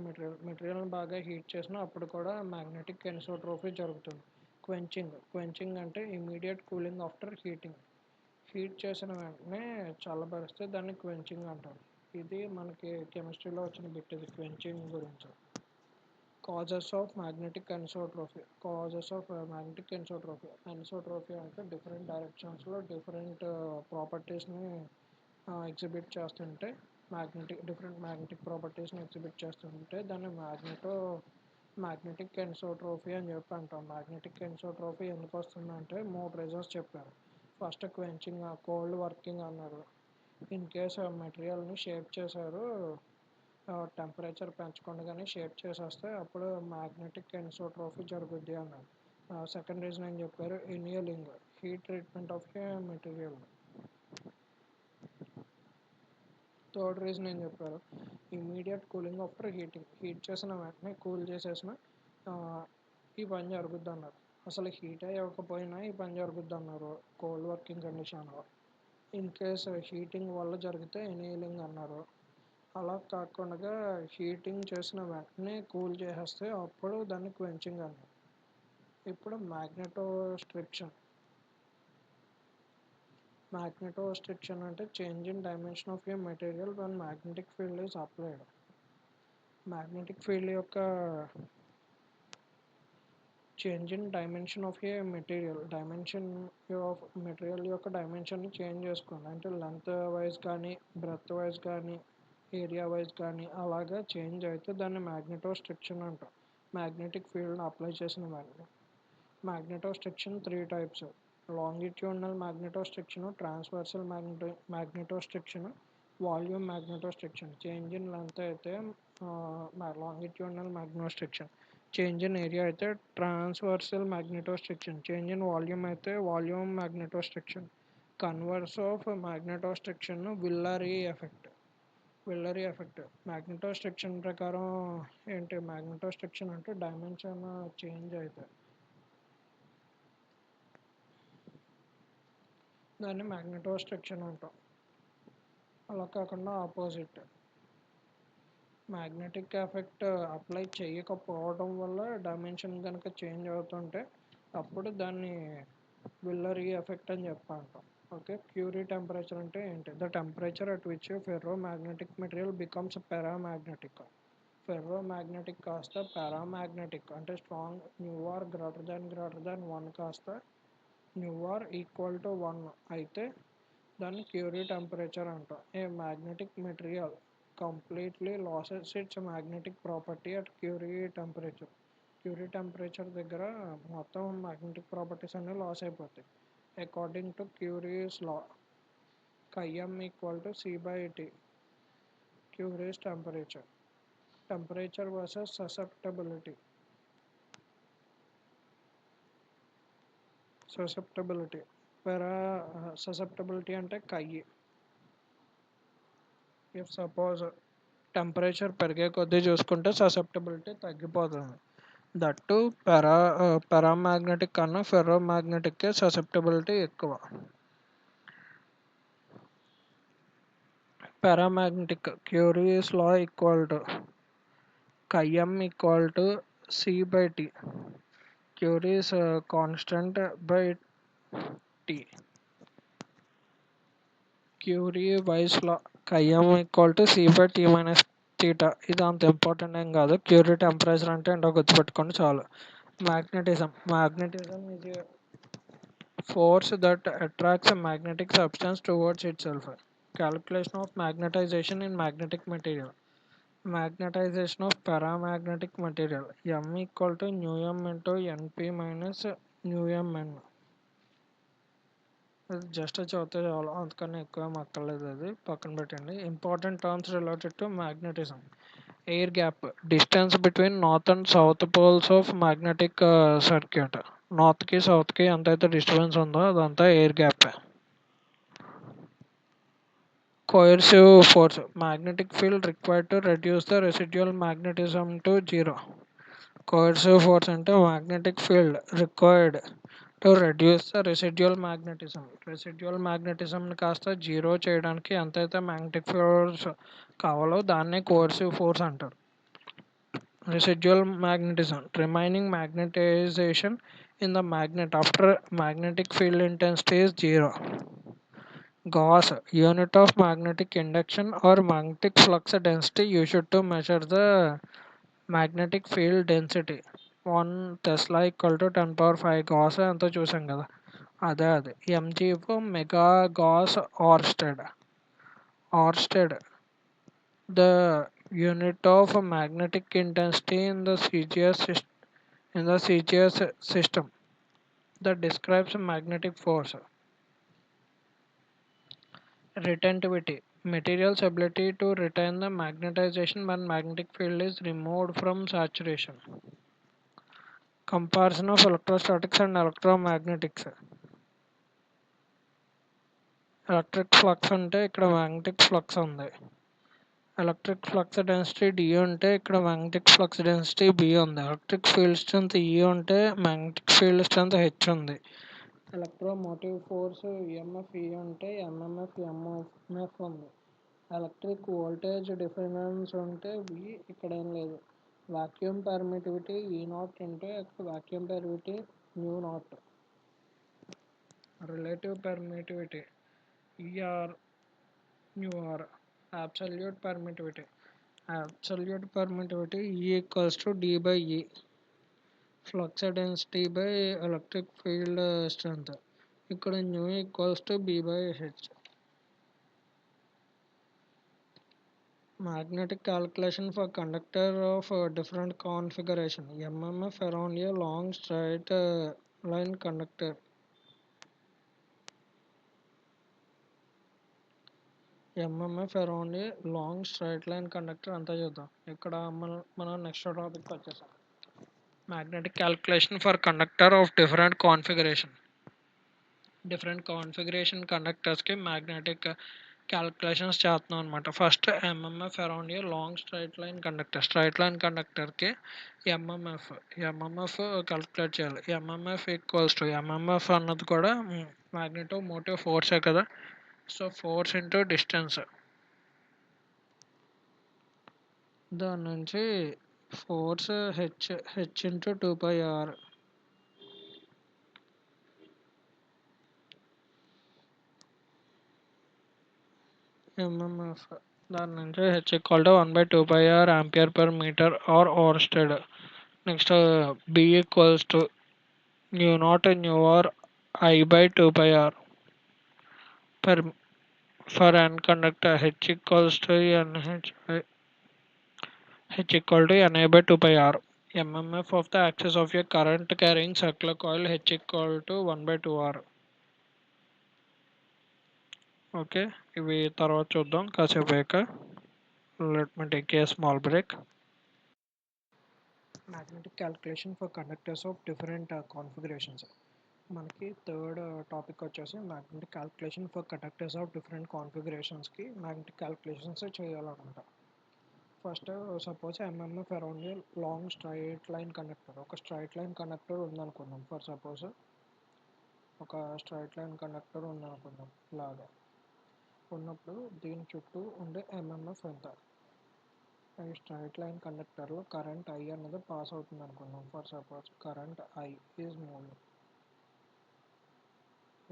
Speaker 1: మెటీరియల్ని బాగా హీట్ చేసినా అప్పుడు కూడా మ్యాగ్నెటిక్ అనిసోట్రోఫీ జరుగుతుంది. క్వెంచింగ్ అంటే immediate cooling after heating. Heat చేసిన వెంటనే చల్లబరిస్తే దాన్ని క్వెంచింగ్ అంటారు. ఇది మనకి కెమిస్ట్రీలో వచ్చిన బిట్, ఇది క్వెంచింగ్ గురించి. Causes of magnetic anisotropy. Anisotropy అంటే డిఫరెంట్ డైరెక్షన్స్లో డిఫరెంట్ ప్రాపర్టీస్ని ఎగ్జిబిట్ చేస్తుంటే డిఫరెంట్ మ్యాగ్నెటిక్ ప్రాపర్టీస్ని ఎగ్జిబిట్ చేస్తుంటే దాన్ని మ్యాగ్నెటిక్ అనిసోట్రోఫీ అని చెప్పి అంటాం. మ్యాగ్నెటిక్ అనిసోట్రోఫీ ఎందుకు వస్తుందంటే 3 రీజన్స్ చెప్పారు. ఫస్ట్ క్వెంచింగ్, కోల్డ్ వర్కింగ్ అన్నారు. ఇన్ కేస్ మెటీరియల్ని షేప్ చేశారు, టెంపరేచర్ పెంచకుండానే షేప్ చేసేస్తే అప్పుడు మ్యాగ్నెటిక్ అనిసోట్రోఫీ జరుగుద్ది అన్నారు. సెకండ్ రీజన్ ఏం చెప్పారు? Annealing, heat treatment of a material. Third reason ఏం చెప్పారు? Immediate cooling after heating. Heat చేసిన వెంటనే కూల్ చేసేసిన ఈ పని జరుగుద్ది అన్నారు. అసలు హీట్ అవ్వకపోయినా ఈ పని జరుగుద్ది అన్నారు కోల్డ్ వర్కింగ్ కండిషన్లో. ఇన్ కేస్ హీటింగ్ వల్ల జరిగితే ఎనీలింగ్ అన్నారు. అలా కాకుండా హీటింగ్ చేసిన వెంటనే కూల్ చేసేస్తే అప్పుడు దాన్ని క్వెంచింగ్ అన్నారు. ఇప్పుడు మ్యాగ్నెటోస్ట్రిక్షన్ అంటే change in dimension of a material when magnetic field is applied. Magnetic field యొక్క change in dimension of a material యొక్క డైమెన్షన్ని చేంజ్ చేసుకోండి. అంటే లెంత్ వైజ్ కానీ బ్రెత్ వైజ్ కానీ ఏరియా వైజ్ కానీ అలాగా చేంజ్ అయితే దాన్ని మ్యాగ్నెటోస్ట్రిక్షన్ అంటాం. మ్యాగ్నెటిక్ ఫీల్డ్ అప్లై చేసిన magnetostriction 3 types: longitudinal magnetostriction, transversal magnetostriction, volume magnetostriction. Change in length అయితే longitudinal magnetostriction, change in area అయితే transversal magnetostriction, change in volume అయితే volume magnetostriction. Converse of magnetostriction Villari effect. Magnetostriction ప్రకారం ఏంటి, magnetostriction అంటే dimension change అయితే దాన్ని magnetostriction అంటాం. అలా కాకుండా ఆపోజిట్, మ్యాగ్నెటిక్ ఎఫెక్ట్ అప్లై చేయకపోవడం వల్ల డైమెన్షన్ కనుక చేంజ్ అవుతుంటే అప్పుడు దాన్ని విల్లరీ ఎఫెక్ట్ అని అంటాం. ఓకే, క్యూరీ టెంపరేచర్ అంటే ఏంటి? The temperature at which ferro magnetic material becomes paramagnetic. Ferro magnetic కాస్త పారామ్యాగ్నెటిక్ అంటే స్ట్రాంగ్, న్యూఆర్ గ్రేటర్ దాన్ 1 కాస్త న్యూఆర్ ఈక్వల్ టు 1 అయితే దాన్ని క్యూరీ టెంపరేచర్ అంటాం. A magnetic material completely loses its magnetic property at Curie temperature. Curie temperature దగ్గర మొత్తం magnetic properties అన్నీ loss అయిపోతాయి. According to Curie's law, m equal to C/T, Curie's temperature versus susceptibility. Susceptibility అంటే if suppose temperature పెరిగే కొద్దీ చూసుకుంటే susceptibility తగ్గిపోతుంది. That పారామ్యాగ్నెటిక్ కన్నా ఫెర్రో మ్యాగ్నెటిక్కే ససెప్టబిలిటీ ఎక్కువ. Paramagnetic Curie's law equal to m equal to C/T, Curie's constant by T. Curie Weiss law m equal to C/T minus theta. ఇది అంత ఇంపార్టెంట్ ఏం కాదు. క్యూరీ టెంపరేచర్ అంటే ఏంటో గుర్తుపెట్టుకోండి చాలు. Magnetism is a force that attracts magnetic substance towards itself. Calculation of magnetization in magnetic material. Magnetization of paramagnetic material. M equal to nu m into Np minus nu mn. Just చదివితే చాలు, అంతకన్నా ఎక్కువ అక్కర్లేదు, అది పక్కన పెట్టండి. Important terms related to magnetism. Air gap, distance between north and south poles of magnetic circuit. నార్త్కి సౌత్కి ఎంతైతే డిస్టర్బెన్స్ ఉందో అదంతా air gap. Coercive force, magnetic field required to reduce the residual magnetism to zero. Coercive force అంటే magnetic field required to reduce the residual మ్యాగ్నెటిజంని కాస్త zero చేయడానికి ఎంతైతే మ్యాగ్నెటిక్ ఫోర్స్ కావాలో దాన్నే కోయర్సివ్ ఫోర్స్ అంటారు. Residual magnetism, remaining magnetization in the magnet after magnetic field intensity is zero. Gauss, unit of magnetic induction or magnetic flux density used to measure the magnetic field density. 1 Tesla equal to 10^5 Gauss ఎంతో చూసాం కదా, అదే అది. mg mega Gauss Oersted, the unit of magnetic intensity in the CGS system that describes magnetic force. Retentivity, material's ability to retain the magnetization when magnetic field is removed from saturation. Comparison of electrostatics and electromagnetics. Electric flux అంటే ఇక్కడ magnetic flux ఉంది. Electric flux density D ఉంటే ఇక్కడ magnetic flux density B ఉంది. Electric field strength E ఉంటే magnetic field strength H ఉంది. Electromotive force EMF E ఉంటే MMF MF ఉంది. ఎలక్ట్రిక్ వోల్టేజ్ డిఫరెన్స్ ఉంటే V, ఇక్కడ ఏం లేదు. వాక్యూమ్ పర్మిటివిటీ E0 ఉంటే vacuum permittivity μ0. Relative permittivity ER μr. absolute permittivity E equals to D/E, flux density by electric field strength. ఇక్కడ nu equals to B/H. Magnetic calculation for conductor of different configuration. MMF around a long straight line conductor. MMF around a long straight line conductor అంతా చూద్దాం. ఇక్కడ మనం next topic వచ్చేసాం. Magnetic calculation for conductor of different configuration. Different configuration కండక్టర్స్కి magnetic calculations చేస్తున్నాం అనమాట. First MMF around a long straight line కండక్టర్కి MMF calculate చేయాలి. ఎంఎంఎఫ్ ఈక్వల్స్ టు ఎంఎంఎఫ్ అన్నది కూడా మ్యాగ్నెటో మోటివ్ ఫోర్సే కదా. సో ఫోర్స్ ఇంటూ డిస్టెన్స్, దాని నుంచి force H into 2πr. MMF దాని నుంచి H equal to 1/2πr ampere per metre or oersted. Next B equals to new not new R I/2πr per for n conductor. H equals to Na/2πr. MMF of the axis of a current carrying circular coil H equal to 1/2r. Okay, ఇవి తర్వాత చూద్దాం కాసేపు అయ్యాక. Let me take a small break. Magnetic calculation for conductors of different configurations. మనకి third topic వచ్చేసి magnetic calculation for conductors of different కాన్ఫిగరేషన్స్కి magnetic calculations చేయాలన్నమాట. First suppose MMF around a long straight line conductor. ఒక straight line conductor ఉందనుకుందాం. For suppose ఒక straight line conductor ఉందనుకుందాం. ఇలాగా ఉన్నప్పుడు దీని చుట్టూ ఉండే ఎంఎంఎఫ్ ఎంత? ఈ స్ట్రైట్ లైన్ కండక్టర్లో కరెంట్ ఐ అన్నది పాస్ అవుతుంది అనుకుందాం. For suppose current I is moving.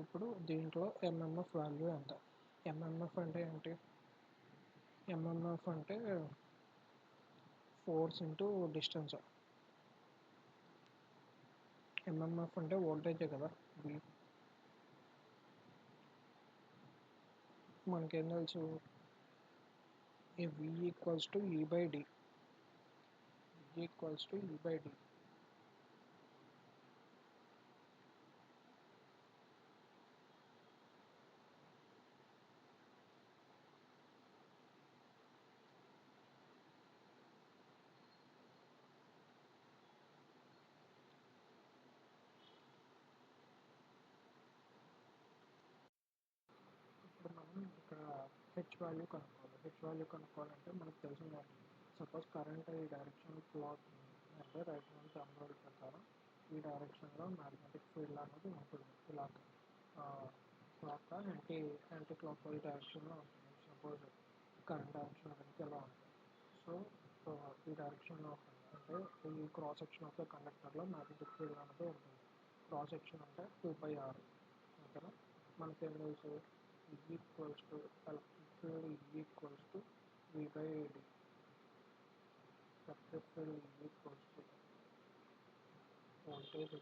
Speaker 1: ఇప్పుడు దీంట్లో ఎంఎంఎఫ్ వాల్యూ ఎంత? ఎంఎంఎఫ్ అంటే ఏంటి? ఎంఎంఎఫ్ అంటే ఫోర్స్ ఇంటూ డిస్టెన్స్. ఎంఎంఎఫ్ అంటే వోల్టేజే కదా. మనకేం తెలుసు? ఈ V equals to E/d. Equals to E/d. ఇప్పుడు మనం ఇక్కడ హెచ్ వాల్యూ కనుక్కోవాలి. హెచ్ వాల్యూ కనుక్కోవాలంటే మనకు తెలిసిన సపోజ్ కరెంట్ ఈ డైరెక్షన్ ఫ్లో అవుతుంది అంటే రైట్ హ్యాండ్ థంబ్ రూల్ ప్రకారం ఈ డైరెక్షన్లో మ్యాగ్నెటిక్ ఫీల్డ్ అనేది ఉంటుంది. ఇలాగ క్లాక్ యాంటీ క్లాక్ వైజ్ డైరెక్షన్లో ఉంటుంది. సపోజ్ కరెంట్ డైరెక్షన్ అనేది ఎలా ఉంటుంది. సో ఈ డైరెక్షన్లో ఉంటుంది అంటే ఈ క్రాస్ సెక్షన్ ఆఫ్ ద కండక్టర్లో మ్యాగ్నెటిక్ ఫీల్డ్ అనేది ఉంటుంది. క్రాస్ సెక్షన్ అంటే 2πr. ఓకేనా. మనకేం తెలుసు? Equals to electric field equals to V/d. Electric field equals to voltage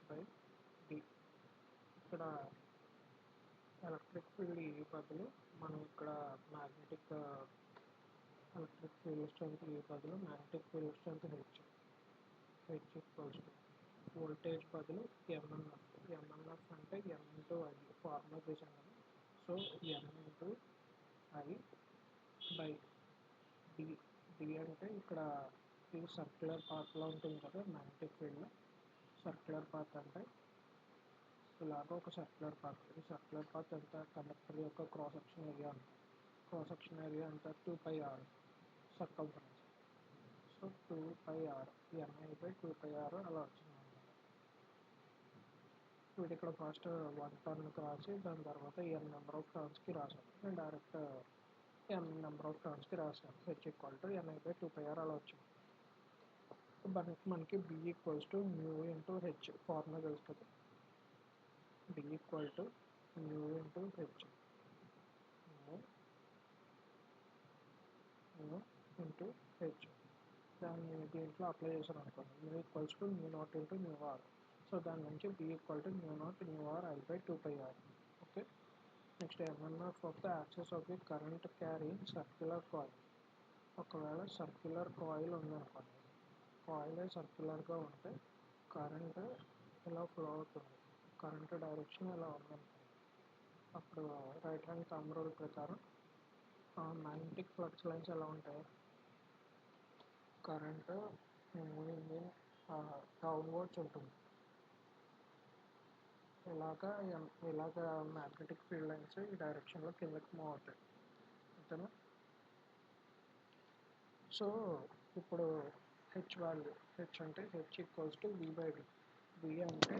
Speaker 1: V/d. ఇక్కడ ఎలక్ట్రిక్ ఫీల్డ్ ఈ బదులు మనం ఇక్కడ మ్యాగ్నెటిక్ ఎలక్ట్రిక్ ఫీల్డ్ స్ట్రెంత్ ఈ బదులు magnetic field strength H equals to voltage బదులు ఎంఎంఎఫ్ అంటే ఎం ఇంటూ ఐ ఫార్ములా చేసాం కదా. So M into I by D. D అంటే ఇక్కడ ఈ సర్క్యులర్ పాత్లో ఉంటుంది కదా మ్యాగ్నెటిక్ ఫీల్డ్లో. సర్క్యులర్ పాత్ అంటే ఇలాగ ఒక సర్క్యులర్ పాత్. ఈ సర్క్యులర్ పాత్ ఎంత? కండక్టర్ యొక్క క్రాస్ సెక్షన్ ఏరియా అంత. క్రాస్ సెక్షన్ ఏరియా అంతా 2πr circumference. So 2πr NI/2πr అలా వచ్చింది. వీటి ఇక్కడ ఫస్ట్ 1 టర్న్కి రాసి దాని తర్వాత n నెంబర్ ఆఫ్ టర్న్స్కి రాసాను. నేను డైరెక్ట్ n నెంబర్ ఆఫ్ టర్న్స్కి రాసాను. హెచ్ ఈక్వల్ టు NI/2πr అలా వచ్చింది. మనకి B equals to mu into H formula తెలుసు కదా. B equal to mu into H. Mu into H. దాన్ని దీంట్లో అప్లై చేశాను అనుకోండి. Mu equals to new naught into mu R. So దాని నుంచి B equal to new not new R I/2πr. Okay. Next MMF of the axis of the current carrying circular coil. ఒకవేళ circular coil ఉందనుకోండి, coil సర్క్యులర్గా ఉంటే current ఇలా flow అవుతుంది, current direction ఇలా ఉందనుకోండి. అప్పుడు రైట్ హ్యాండ్ థంబ్ రూల్ ప్రకారం magnetic flux lines ఎలా ఉంటాయి, కరెంట్ మూవింగ్ ఇన్ డౌన్వర్డ్స్ ఉంటుంది. ఇలాగా మ్యాగ్నెటిక్ ఫీల్డ్ లైన్స్ ఈ డైరెక్షన్లో కిందకి మూవ్ అవుతాయి. అంతేనా? సో ఇప్పుడు హెచ్ వాల్యూ, హెచ్ అంటే H equals to V by D. V అంటే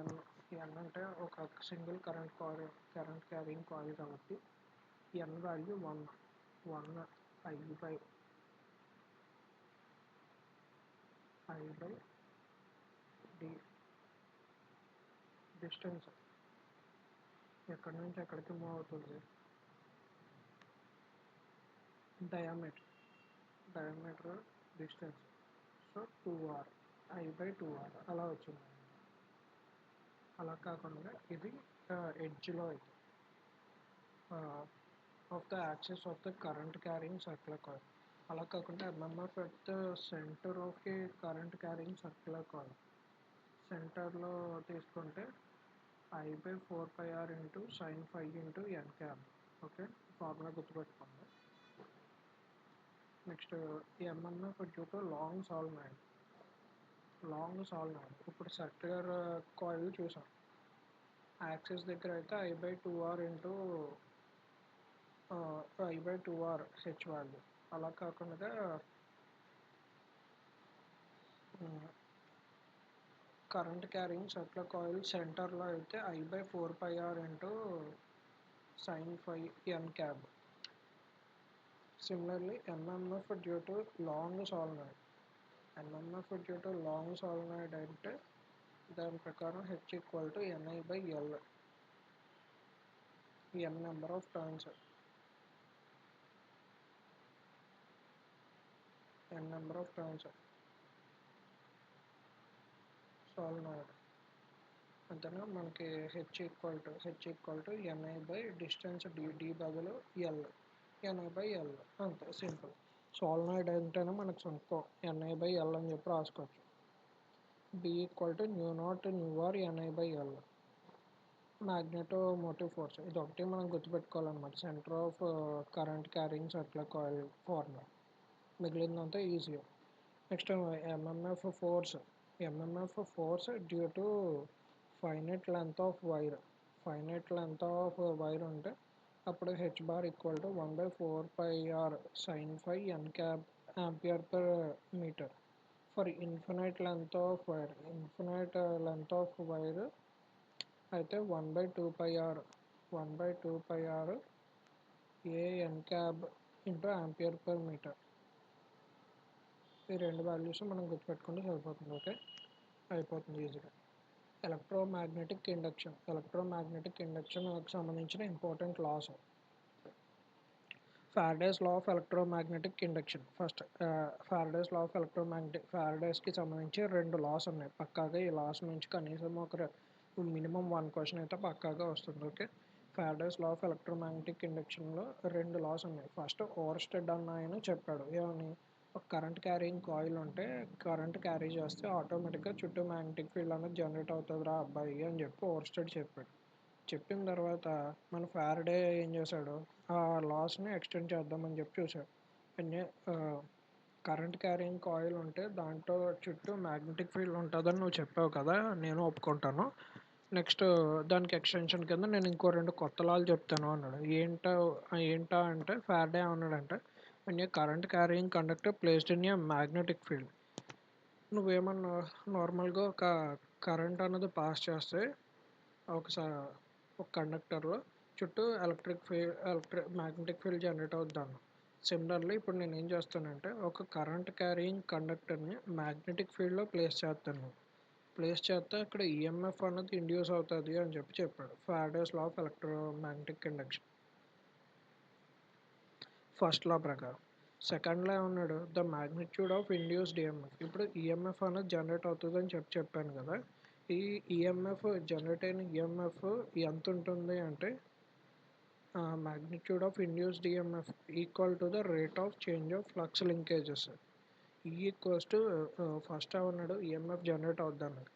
Speaker 1: ఎన్, ఎన్ అంటే ఒక సింగిల్ కరెంట్ క్యారింగ్ కాయిల్ కాబట్టి N value 1 I by D. Distance ఎక్కడి నుంచి ఎక్కడికి మూవ్ అవుతుంది, diameter distance. So 2r, I by 2r అలా వచ్చింది. అలా కాకుండా ఇది ఎడ్జ్లో అయితే of the axis of the current carrying circular coil. అలా కాకుండా MMF at the centre of the current carrying circular coil. సెంటర్లో తీసుకుంటే I by 4πr into sine 5 into N cab. Okay, formula గుర్తుపెట్టుకోండి. Next MMF due to long solenoid. ఇప్పుడు circular coil చూసాం, axis దగ్గర అయితే I by 2r into I by 2r H value. అలా కాకుండా current carrying circular coil సెంటర్లో అయితే I by 4πr into sine 5 N క్యాబ్. Similarly MMF due to long solenoid. అంటే దాని ప్రకారం H equal to NI by L. N number of turns, solenoid. అంతేనా? మనకి H equal to NI by distance D బదులు L, NI by L. అంతే, simple. Solenoid అంటేనే మనకు సింపుల్ ఎన్ఐ బై ఎల్ అని చెప్పి రాసుకోవచ్చు. B equal to new naught mu r NI by L. Magnetomotive force, ఇది ఒకటి మనం గుర్తుపెట్టుకోవాలన్నమాట, centre of current carrying circular coil formula. మిగిలిందంతా easy. Next MMF force due to finite length of wire ఉంటే అప్పుడు H bar equal to 1/4πr sine 5 N cap ampere per metre. For infinite length of wire అయితే 1/2πr a N cap into ampere per metre. ఈ రెండు values మనం గుర్తుపెట్టుకుంటే సరిపోతుంది. Okay, అయిపోతుంది ఈజీగా. ఎలక్ట్రోమాగ్నెటిక్ ఇండక్షన్ సంబంధించిన important laws. Faraday's law of electromagnetic induction. First ఫారడేస్కి సంబంధించి రెండు లాస్ ఉన్నాయి పక్కాగా. ఈ లాస్ నుంచి కనీసం మినిమం 1 క్వశ్చన్ అయితే పక్కాగా వస్తుంది. Okay, Faraday's law of electromagnetic ఇండక్షన్లో రెండు లాస్ ఉన్నాయి. ఫస్ట్ ఓర్స్టెడ్ అన్న ఆయన చెప్పాడు ఏమని, ఒక కరెంట్ క్యారింగ్ కాయిల్ ఉంటే కరెంట్ క్యారీ చేస్తే ఆటోమేటిక్గా చుట్టూ మ్యాగ్నెటిక్ ఫీల్డ్ అనేది జనరేట్ అవుతుందిరా అబ్బాయి అని చెప్పి ఓర్స్టెడ్ చెప్పాడు. చెప్పిన తర్వాత మన ఫారడే ఏం చేశాడు, ఆ లాస్ని ఎక్స్టెండ్ చేద్దామని చెప్పి చూశాడు. కరెంట్ క్యారింగ్ కాయిల్ ఉంటే దాంట్లో చుట్టూ మ్యాగ్నెటిక్ ఫీల్డ్ ఉంటుందని నువ్వు చెప్పావు కదా, నేను ఒప్పుకుంటాను. నెక్స్ట్ దానికి ఎక్స్టెన్షన్ కింద నేను ఇంకో రెండు కొత్త లాలు చెప్తాను అన్నాడు. ఏంటా అంటే ఫారడే అన్నాడంటే, when a current carrying conductor placed in a magnetic field. నువ్వేమన్నా నార్మల్గా ఒక కరెంట్ అన్నది పాస్ చేస్తే ఒక కండక్టర్లో చుట్టూ మ్యాగ్నెటిక్ ఫీల్డ్ జనరేట్ అవుద్దాను. సిమిలర్లీ ఇప్పుడు నేను ఏం చేస్తానంటే ఒక కరెంట్ క్యారీయింగ్ కండక్టర్ని మ్యాగ్నెటిక్ ఫీల్డ్లో ప్లేస్ చేస్తే అక్కడ ఈఎంఎఫ్ అన్నది ఇండ్యూస్ అవుతుంది అని చెప్పాడు. Faraday's law of electromagnetic induction first law ప్రకారం. సెకండ్ లా ఉన్నాడు, the magnitude of induced EMF. ఇప్పుడు ఈఎంఎఫ్ అనేది జనరేట్ అవుతుందని చెప్పాను కదా, ఈ ఈఎంఎఫ్ జనరేట్ అయిన ఈఎంఎఫ్ ఎంత ఉంటుంది అంటే magnitude of induced EMF equal to the rate of change of flux linkages. E equals to first ఏమన్నాడు ఈఎంఎఫ్ జనరేట్ అవుద్ది అన్నాడు.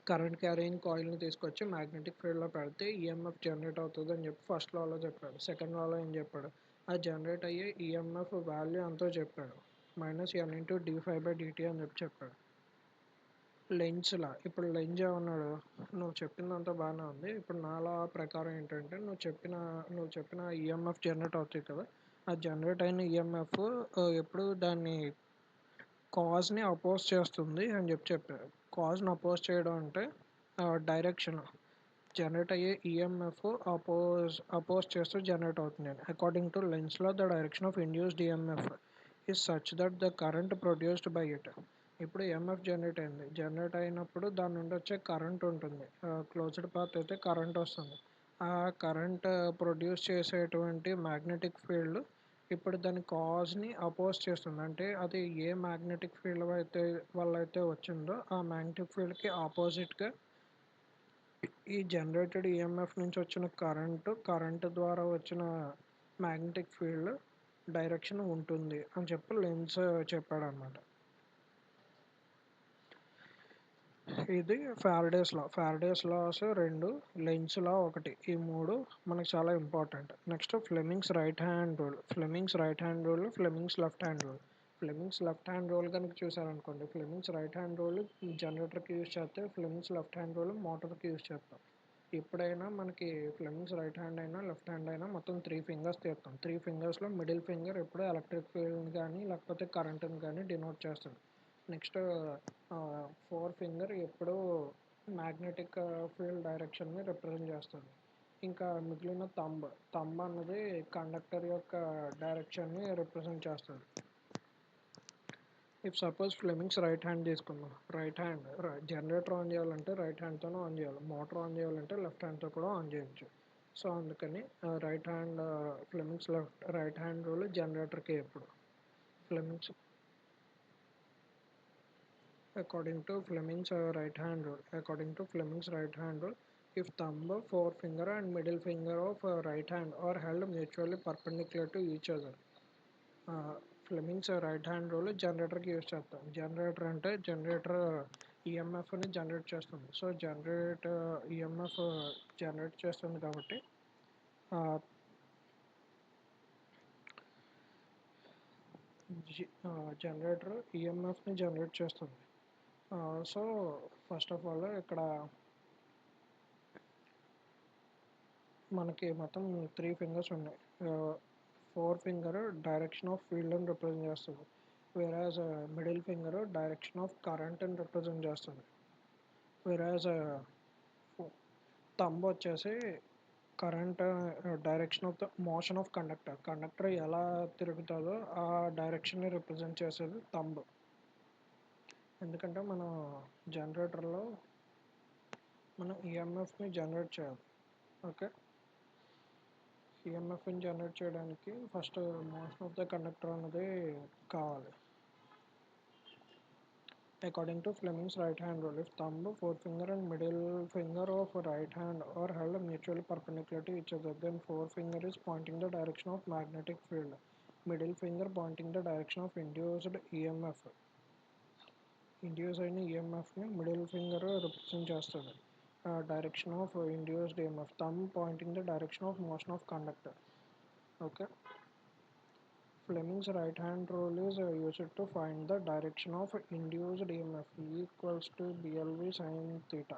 Speaker 1: కరెంట్ క్యారీయింగ్ కాయిల్ని తీసుకొచ్చి మ్యాగ్నెటిక్ ఫీల్డ్లో పెడితే ఈఎంఎఫ్ జనరేట్ అవుతుంది అని చెప్పి ఫస్ట్ లాలో చెప్పాడు. సెకండ్ లాలో ఏం చెప్పాడు, అది జనరేట్ అయ్యే ఈఎంఎఫ్ వాల్యూ ఎంతో చెప్పాడు, -N × d∅dt అని చెప్పాడు. లెంజ్లా ఇప్పుడు లెంజ్ ఏమన్నాడు, నువ్వు చెప్పిందంతా బాగానే ఉంది, ఇప్పుడు నా లా ప్రకారం ఏంటంటే నువ్వు చెప్పిన ఈఎంఎఫ్ జనరేట్ అవుతుంది కదా, ఆ జనరేట్ అయిన ఈఎంఎఫ్ ఎప్పుడు దాన్ని కాజ్ని అపోజ్ చేస్తుంది అని చెప్పారు. కాజ్ని అపోజ్ చేయడం అంటే డైరెక్షన్, జనరేట్ అయ్యే ఈఎంఎఫ్ అపోజ్ చేస్తూ జనరేట్ అవుతుంది. According to lens law the direction of induced EMF is such that the current produced by it. ఇప్పుడు ఈఎంఎఫ్ జనరేట్ అయినప్పుడు దాని నుండి వచ్చే కరెంట్ ఉంటుంది, క్లోజ్డ్ పాత్ అయితే కరెంట్ వస్తుంది. ఆ కరెంట్ ప్రొడ్యూస్ చేసేటువంటి మ్యాగ్నెటిక్ ఫీల్డ్ ఇప్పుడు దాని కాజ్ని అపోజ్ చేస్తుంది. అంటే అది ఏ మ్యాగ్నెటిక్ ఫీల్డ్ వల్ల అయితే వచ్చిందో ఆ మ్యాగ్నెటిక్ ఫీల్డ్కి ఆపోజిట్గా ఈ జనరేటెడ్ ఈఎంఎఫ్ నుంచి వచ్చిన కరెంటు ద్వారా వచ్చిన మ్యాగ్నెటిక్ ఫీల్డ్ డైరెక్షన్ ఉంటుంది అని చెప్పి లెన్స్ చెప్పాడనమాట. ఇది ఫ్యారడేస్ లాస్ 2, లెంజ్ లా 1, ఈ 3 మనకు చాలా important. Next Fleming's right hand rule, Fleming's left hand rule. Fleming's left hand rule కనుక చూసారనుకోండి, ఫ్లెమింగ్స్ రైట్ హ్యాండ్ రూల్ జనరేటర్కి యూజ్ చేస్తే, ఫ్లెమింగ్స్ లెఫ్ట్ హ్యాండ్ రూల్ మోటార్కి యూజ్ చేస్తాం. ఎప్పుడైనా మనకి ఫ్లెమింగ్స్ రైట్ హ్యాండ్ అయినా లెఫ్ట్ హ్యాండ్ అయినా మొత్తం 3 ఫింగర్స్ తీస్తాం. 3 ఫింగర్స్లో మిడిల్ ఫింగర్ ఎప్పుడు ఎలక్ట్రిక్ ఫీల్డ్ని కానీ లేకపోతే కరెంట్ని కానీ డినోట్ చేస్తుంది. నెక్స్ట్ 4 ఫింగర్ ఎప్పుడూ మ్యాగ్నెటిక్ ఫీల్డ్ డైరెక్షన్ని రిప్రజెంట్ చేస్తుంది. ఇంకా మిగిలిన థంబ్ అన్నది కండక్టర్ యొక్క డైరెక్షన్ని రిప్రజెంట్ చేస్తుంది. If suppose Fleming's right hand తీసుకుందాం, జనరేటర్ ఆన్ చేయాలంటే రైట్ హ్యాండ్తోనే ఆన్ చేయాలి, మోటార్ ఆన్ చేయాలంటే లెఫ్ట్ హ్యాండ్తో కూడా ఆన్ చేయొచ్చు. సో అందుకని ఫ్లెమింగ్స్ రైట్ హ్యాండ్ రూల్ జనరేటర్కి ఎప్పుడు. Fleming's According to Fleming's right hand rule, if thumb, forefinger and middle finger of right hand are held mutually perpendicular to each other, Fleming's right hand rule జనరేటర్కి use చేస్తాం. Generator ఈఎంఎఫ్ని generate చేస్తుంది. So EMF generate చేస్తుంది కాబట్టి generator ఈఎంఎఫ్ని generate చేస్తుంది. So first of all ఇక్కడ మనకి మొత్తం 3 ఫింగర్స్ ఉన్నాయి. 4 ఫింగర్ డైరెక్షన్ ఆఫ్ ఫీల్డ్ అని రిప్రజెంట్ చేస్తుంది, whereas middle finger direction of current అని రిప్రజెంట్ చేస్తుంది, వేరాజ్ థంబ్ వచ్చేసి current direction of the motion of conductor ఎలా తిరుగుతుందో ఆ డైరెక్షన్ని రిప్రజెంట్ చేసేది థంబ్. ఎందుకంటే మనం జనరేటర్లో మనం ఈఎంఎఫ్ని జనరేట్ చేయాలి. ఓకే, ఈఎంఎఫ్ని జనరేట్ చేయడానికి first motion of the conductor అనేది కావాలి. According to Fleming's right hand rule, if thumb, forefinger and middle finger of right hand are held mutually perpendicular to each other, then forefinger is pointing the direction of magnetic field, middle finger pointing the direction of induced EMF. Induce అయిన ఈఎంఎఫ్ని middle finger represent చేస్తుంది, direction of induced EMF. Thumb pointing the direction of motion of conductor. Okay, Fleming's right hand rule is used to find the direction of induced EMF, E equals to BLV sin theta.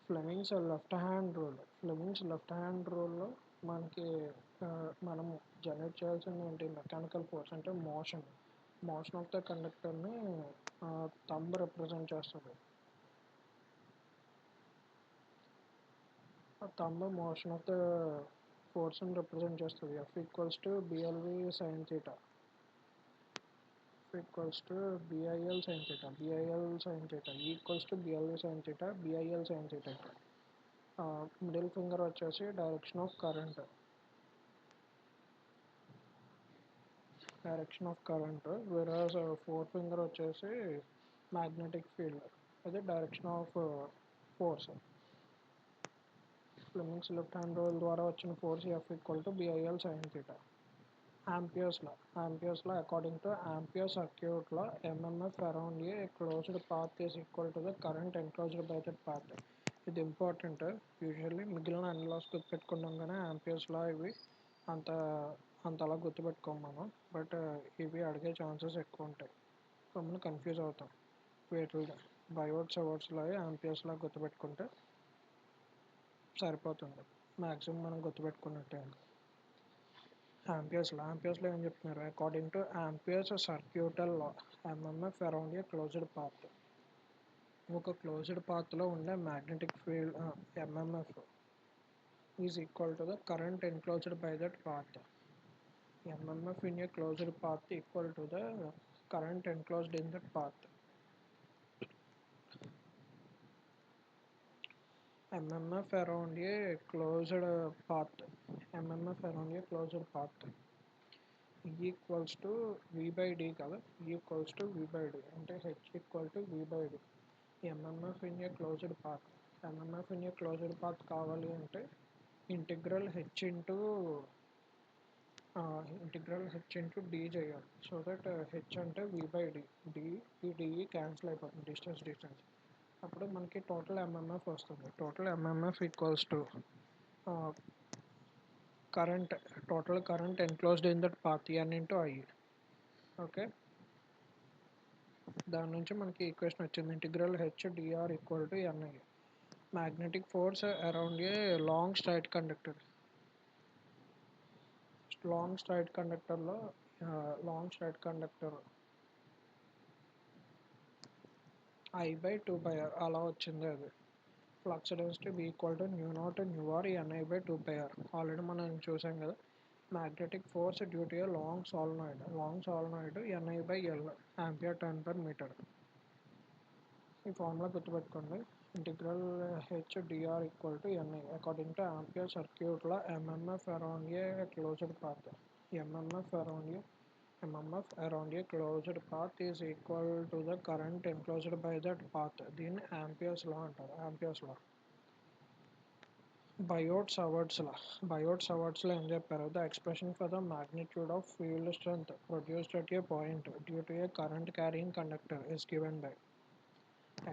Speaker 1: Fleming's left hand rule మనకి మనం generate చేయాల్సింది ఏంటి, mechanical force అంటే motion of the కండక్టర్ని thumb represent చేస్తుంది. Thumb motion of the ఫోర్స్ని represent చేస్తుంది. F equals to BLV sin theta, BIL sin theta, E equals to BLV sin theta, BIL sin theta. Middle finger వచ్చేసి direction of current, వేరాజ్ 4 finger వచ్చేసి magnetic field, అది direction of force. Fleming's left hand rule ద్వారా వచ్చిన force F equal to BIL sin theta. Amperes law according to Ampere circuit law, MMF around a closed path is equal to the current enclosed by that path. ఇది important. Usually మిగిలిన అన్ని loss గుర్తుపెట్టుకున్నాం కానీ amperes లా ఇవి అంత అంతలా గుర్తుపెట్టుకోం మనం. But ఇవి అడిగే ఛాన్సెస్ ఎక్కువ ఉంటాయి, మనం కన్ఫ్యూజ్ అవుతాం వీటి బయోట్స్ అవర్డ్స్లో. ఆంపియర్స్ లా గుర్తుపెట్టుకుంటే సరిపోతుంది, మ్యాక్సిమం మనం గుర్తుపెట్టుకున్నట్టే. ఆంపియర్స్లో ఏం చెప్తున్నారు? According to Ampere's circuital law, MMF around a closed path. ఒక క్లోజ్డ్ పాత్లో ఉండే magnetic field MMF is equal to the current enclosed by that path. MMF in a closed path equal to the current enclosed in that path. MMF around a closed path. MMF around a closed path. E equals to V by D కదా, E equals to V by D అంటే H equal to V by D. MMF in a closed path. MMF in a closed path కావాలి అంటే integral H into D చేయాలి. So that H అంటే V by D, ఈ D cancel అయిపోతుంది distance. అప్పుడు మనకి total MMF వస్తుంది. Total MMF equals to total current enclosed in that path N into I. Okay, దాని నుంచి మనకి ఈక్వేషన్ వచ్చింది. Integral H dr equal to NI. Magnetic force around a long straight కండక్టర్లో I/2πr అలా వచ్చింది. అది flux density B equal to μ0 NI/2πr. Already మనం చూసాం కదా. Magnetic force due to a long solenoid NI/L ampere turn per metre. ఈ formula గుర్తుపెట్టుకోండి. Integral H dr equal to NI. According to Ampere circuit law, MMF around a closed path. MMF around a closed path is equal to the current enclosed by that path. దీన్ని amperes లా అంటారు. Amperes లా. బయోట్స్ అవార్డ్స్లో ఏం చెప్పారు? The expression for the magnitude of field strength produced at a point due to a current carrying conductor is given by.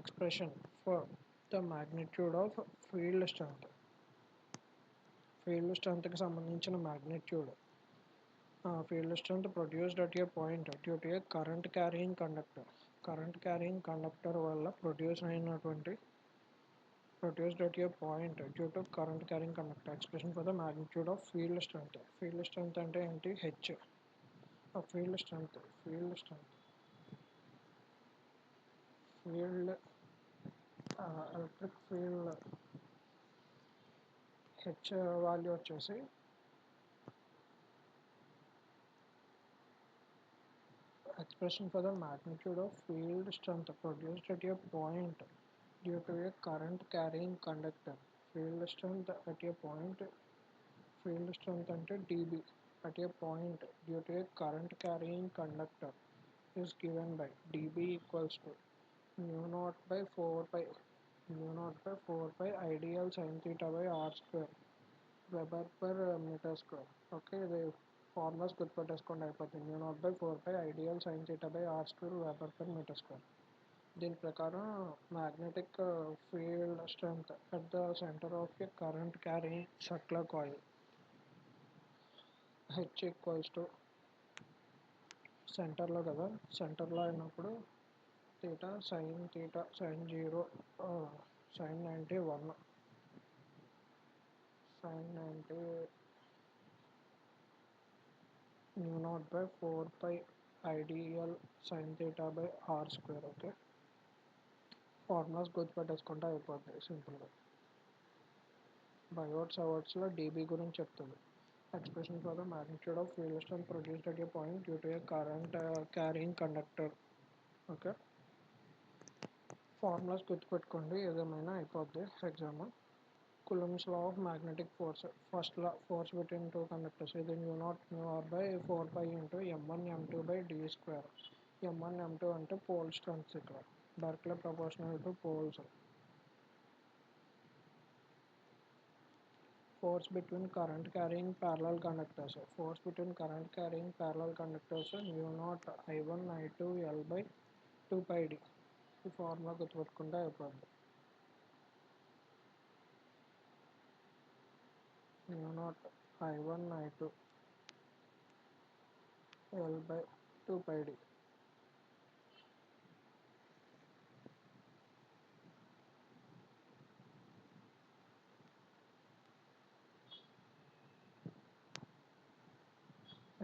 Speaker 1: Expression for the magnitude of field strength కి సంబంధించిన magnitude, field strength produced at a point due to a current carrying conductor వల్ల produced at a point due to current carrying conductor. Expression for the magnitude of field strength అంటే ఏంటి? H. field electric field H value వచ్చేసి expression for the magnitude of field strength produced at a point due to a current carrying conductor. Field strength అంటే dB at a point due to a current carrying conductor is given by dB equals to mu0/4pi IDL sin theta by r square Weber per meter square. Okay, ఇది formulas గుర్తుపెట్టేసుకోండి, అయిపోతుంది. mu0/4pi IDL sin theta by r square Weber per meter square. దీని ప్రకారం magnetic field strength at the centre of A current carry circular coil H equals to సెంటర్లో కదా, సెంటర్లో అయినప్పుడు theta sine 0 sin 90 1 sin 90 mu0/4pi IDL sin theta by r square. Okay, formulas గుర్తుపెట్టేసుకుంటే అయిపోతుంది సింపుల్గా. Biot's అవార్డ్స్లో డీబీ గురించి చెప్తుంది. Expression for the magnitude of field strength produced at a point due to a current carrying conductor. Okay, formulas గుర్తుపెట్టుకోండి, ఏదేమైనా అయిపోద్ది exam. Coulomb's law of magnetic force. First law, force between two conductors. ఇది mu0 μr/4pi into m1 m2 by d square. m1 m2 అంటే pole strengths, ఇక్కడ directly proportional to poles. Force between current carrying parallel conductors. Force between current carrying parallel conductors mu naught I1 I2 L by 2 pi d. ఈ formula గుర్తుపెట్టుకుంటే అయిపోద్ది. mu naught I1 I2 L by 2 pi d.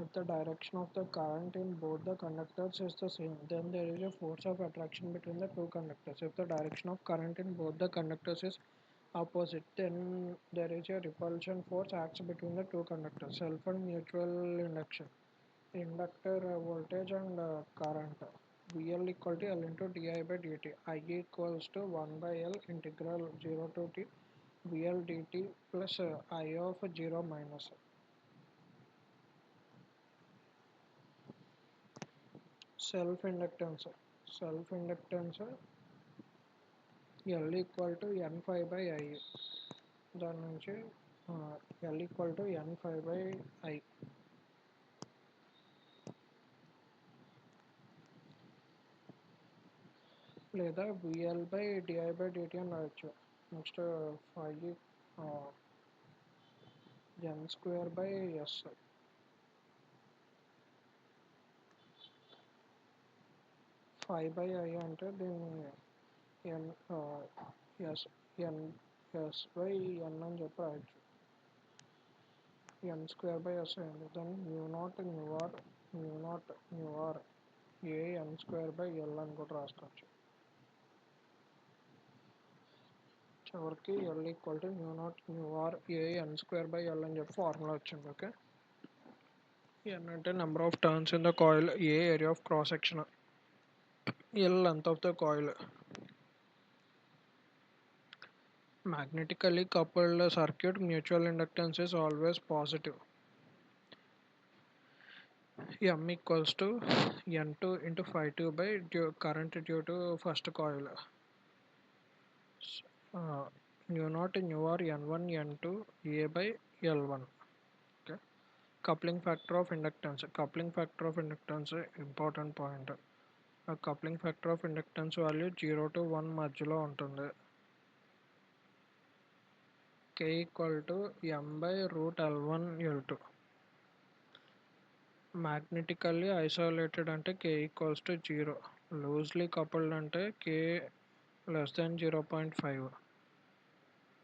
Speaker 1: If the direction of the current in both the conductors is the same, then there is a force of attraction between the two conductors. If the direction of current in both the conductors is opposite, then there is a repulsion force acts between the two conductors. Self and mutual induction. Inductor voltage and current. VL equal to L into di by dt. I equals to 1 by L integral 0 to t VL dt plus I of 0 minus. Self-inductance. Self-inductance L equal to N5 by I. దాని నుంచి L equal to N5 by I. లేదా VL by di by dt అని రాయొచ్చు. Next 5 N square by S. 5 by I అంటే దీన్ని N S N S by N అని చెప్పి రాయొచ్చు. N square by S అయింది. దాన్ని mu naught mu r A N square by L అని కూడా రాసుకోవచ్చు. చివరికి L equal to mu naught mu r A N square by L అని చెప్పి ఫార్ములా వచ్చింది. ఓకే, N అంటే number of turns in the coil, A area of cross section, L length of the coil. Magnetically coupled circuit mutual inductance is always positive. M equals to N2 into phi2 by current due to first coil. Mu naught mu r N1 N2 A by L1. Okay. Coupling factor of inductance. Coupling factor of inductance important point. A coupling factor of inductance value 0 to 1 మధ్యలో ఉంటుంది. K equal to M by root L1 L2. Magnetically isolated అంటే K equals to 0. Loosely coupled అంటే K less than 0.5.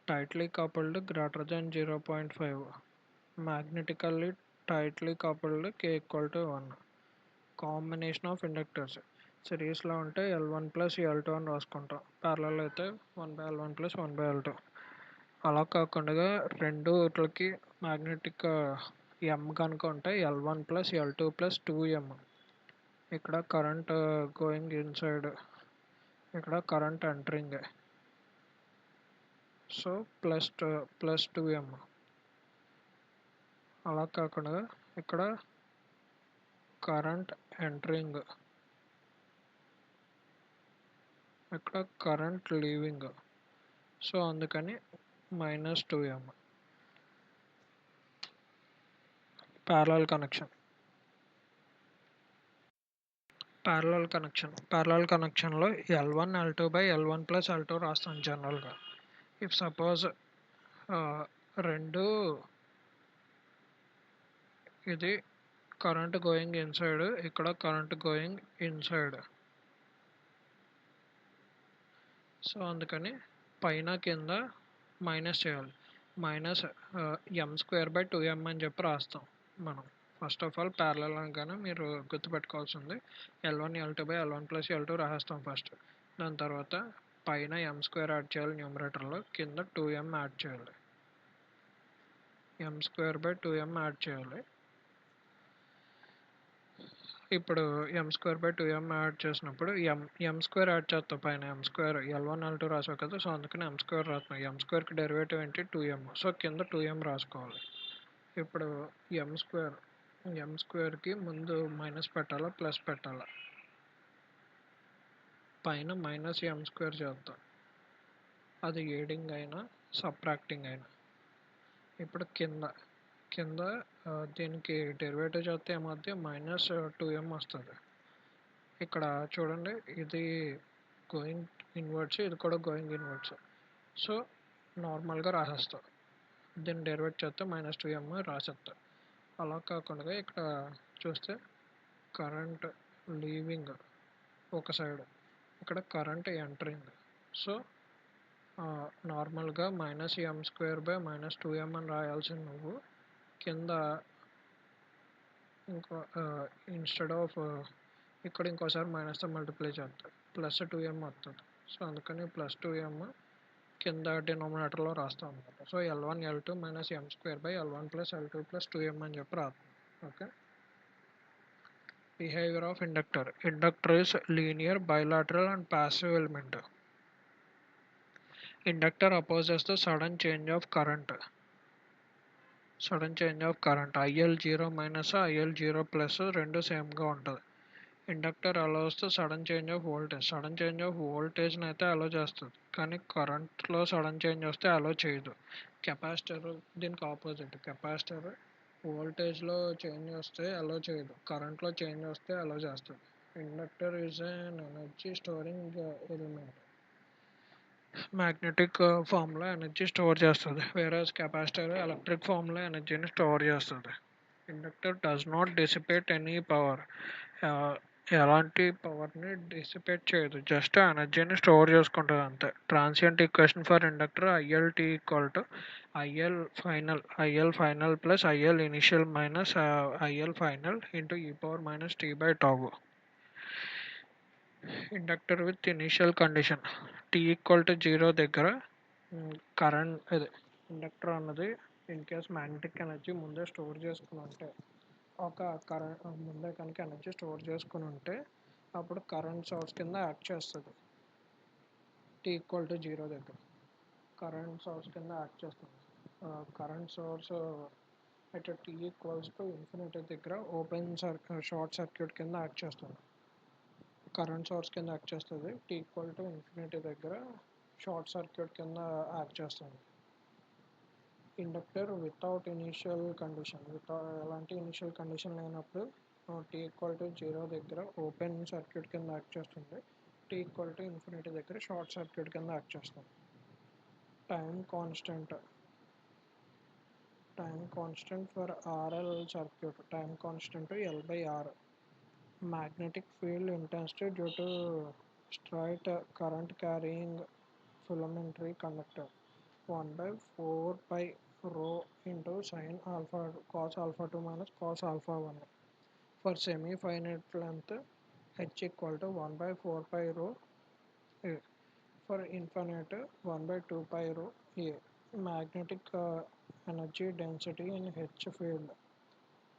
Speaker 1: Tightly coupled greater than 0.5. Magnetically tightly coupled K equal to 1. Combination of inductors. సిరీస్లో ఉంటే L1 plus L2 అని రాసుకుంటాం. Parallel అయితే 1 by L1 plus 1 by L2. అలా కాకుండా రెండు వీటికి మ్యాగ్నెటిక్ M కనుక ఉంటే L1 plus L2 plus 2M. ఇక్కడ కరెంట్ గోయింగ్ ఇన్సైడ్, ఇక్కడ current entering, so plus 2M. అలా కాకుండా ఇక్కడ కరెంట్ ఎంటరింగ్, ఇక్కడ కరెంట్ లీవింగ్, సో అందుకని -2M. parallel connection. Parallel connectionలో L1 L2 by L1 plus L2 రాస్తాం జనరల్గా. ఇఫ్ సపోజ్ రెండు ఇది కరెంట్ గోయింగ్ ఇన్సైడ్, ఇక్కడ కరెంట్ గోయింగ్ ఇన్సైడ్, సో అందుకని పైన కింద మైనస్ చేయాలి. మైనస్ M²/2M అని చెప్పి రాస్తాం మనం. ఫస్ట్ ఆఫ్ ఆల్ ప్యారలల్ అనగానే మీరు గుర్తుపెట్టుకోవాల్సింది L1 L2 by L1 plus L2 రాసేస్తాం first. దాని తర్వాత పైన M² యాడ్ చేయాలి న్యూమరేటర్లో, కింద 2M యాడ్ చేయాలి. M²/2M యాడ్ చేయాలి. ఇప్పుడు M²/2M యాడ్ చేసినప్పుడు M² యాడ్ చేస్తాం పైన. M² L1 L2 రాసావు కదా, సో అందుకని M² రాస్తున్నాం. M²కి డెరివేటివ్ ఏంటి 2M, సో కింద 2M రాసుకోవాలి. ఇప్పుడు M²కి ముందు మైనస్ పెట్టాలా ప్లస్ పెట్టాలా, పైన -M² చేస్తాం. అది ఏడింగ్ అయినా సబ్ట్రాక్టింగ్ అయినా. ఇప్పుడు కింద కింద దీనికి డెరివేటివ్ చేస్తే ఏమవుద్ది -2m వస్తుంది. ఇక్కడ చూడండి, ఇది గోయింగ్ ఇన్వర్డ్స్, ఇది కూడా గోయింగ్ ఇన్వర్డ్స్. సో నార్మల్గా రాసేస్తాం. దీన్ని డెరివేట్ చేస్తే -2m రాసేస్తాం. అలా కాకుండా ఇక్కడ చూస్తే కరెంట్ లీవింగ్ ఒక సైడ్, ఇక్కడ కరెంట్ ఎంటరింగ్. సో నార్మల్గా -m² అని రాయాల్సింది నువ్వు కింద ఇంకో ఇన్స్టెడ్ ఆఫ్ ఇక్కడ ఇంకోసారి మైనస్తో మల్టిప్లై చేస్తాం, +2m వస్తుంది. సో అందుకని +2m కింద డినామినేటర్లో రాస్తాం అనమాట. So L1 L2 -m²L1 + L2 + 2m అని చెప్పి రాస్తాం. Okay. Behavior of inductor. Inductor is linear, bilateral and passive element. Inductor opposes the sudden change of current. IL0 minus IL0 plus రెండు సేమ్గా ఉంటుంది. Inductor allows the sudden change of voltage. Sudden change of వోల్టేజ్ని అయితే అలో చేస్తుంది, కానీ కరెంట్లో sudden change వస్తే అలో చేయదు. Capacitor దీనికి ఆపోజిట్. కెపాసిటర్ వోల్టేజ్లో చేంజ్ వస్తే అలో చేయదు, కరెంట్లో చేంజ్ వస్తే అలో చేస్తుంది. Inductor is an energy storing element. Magnetic ఫామ్లో ఎనర్జీ స్టోర్ చేస్తుంది, వేరే కెపాసిటర్ ఎలక్ట్రిక్ ఫామ్లో ఎనర్జీని స్టోర్ చేస్తుంది. Inductor does not dissipate any power. ఎలాంటి పవర్ని డిసిపేట్ చేయదు, జస్ట్ ఎనర్జీని స్టోర్ చేసుకుంటుంది అంతే. Transient equation for inductor ILT = IL final plus IL initial minus IL final into e⁻t/τ. Inductor with initial condition t=0 దగ్గర కరెంట్ ఇండక్టర్ అన్నది in case magnetic energy ముందే store చేసుకుని ఉంటే, ఒక కరెంట్ ముందే కనుక ఎనర్జీ స్టోర్ చేసుకుని ఉంటే అప్పుడు కరెంట్ సోర్స్ కింద యాక్ట్ చేస్తుంది. t=0 దగ్గర కరెంట్ సోర్స్ కింద యాక్ట్ చేస్తుంది. కరెంట్ సోర్స్ అయితే t=∞ దగ్గర షార్ట్ సర్క్యూట్ కింద యాక్ట్ చేస్తుంది. కరెంట్ సోర్స్ కింద యాక్ట్ చేస్తుంది. t=∞ దగ్గర షార్ట్ సర్క్యూట్ కింద యాక్ట్ చేస్తుంది. ఇండక్టర్ వితౌట్ ఇనిషియల్ కండిషన్, ఎలాంటి ఇనిషియల్ కండిషన్ లేనప్పుడు t=0 దగ్గర ఓపెన్ సర్క్యూట్ కింద యాక్ట్ చేస్తుంది. t=∞ దగ్గర షార్ట్ సర్క్యూట్ కింద యాక్ట్ చేస్తుంది. Time constant for RL circuit. Time constant L/R. Magnetic field intensity due to straight current carrying filamentary conductor 1/4πρ into sin alpha cos alpha 2 minus cos alpha 1. For semi-finite length h = 1/4πρ a. For infinite 1/2πρ a. Magnetic energy density in H field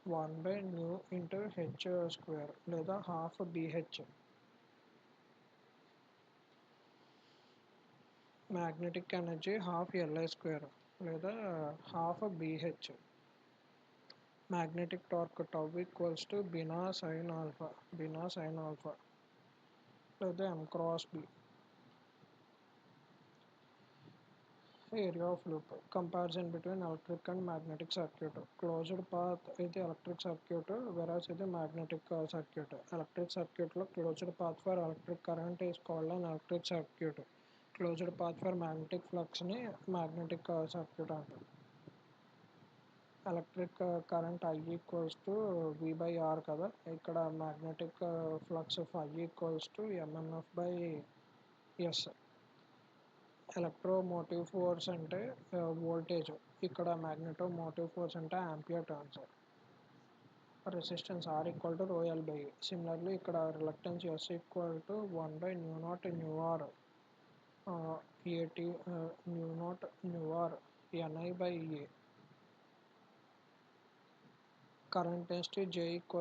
Speaker 1: 1/nu into h square లేదా half BH. Magnetic energy ½ Li² లేదా ½ BH. Magnetic torque τ బినా sin alpha లేదా m×b. Area of loop. Comparison between electric and magnetic circuit. Closed path ఇది electric circuit, whereas ఇది magnetic circuit. Electric సర్క్యూట్లో closed path for electric current is called an electric circuit. Closed path for magnetic ఫ్లక్స్ని magnetic circuit అంటారు. Electric current I V/R కదా, ఇక్కడ magnetic flux ϕ mmf/s. Electromotive force అంటే voltage, ఇక్కడ magnetomotive force అంటే ampere turns. Resistance R = ρL/A. Similarly ఇక్కడ reluctance S = 1/μ0 AT μ0 Ni/A. Current density J =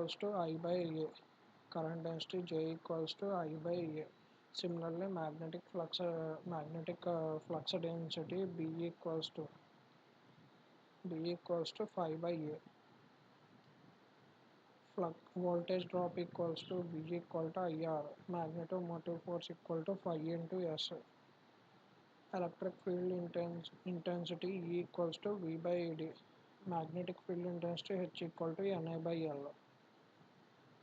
Speaker 1: I/A. Similarly, magnetic flux density B = phi/A. Voltage drop V = IR. Magnetomotive force = phi × S. Electric field intensity E equals to V by ED. Magnetic field intensity H equal to Ni by L.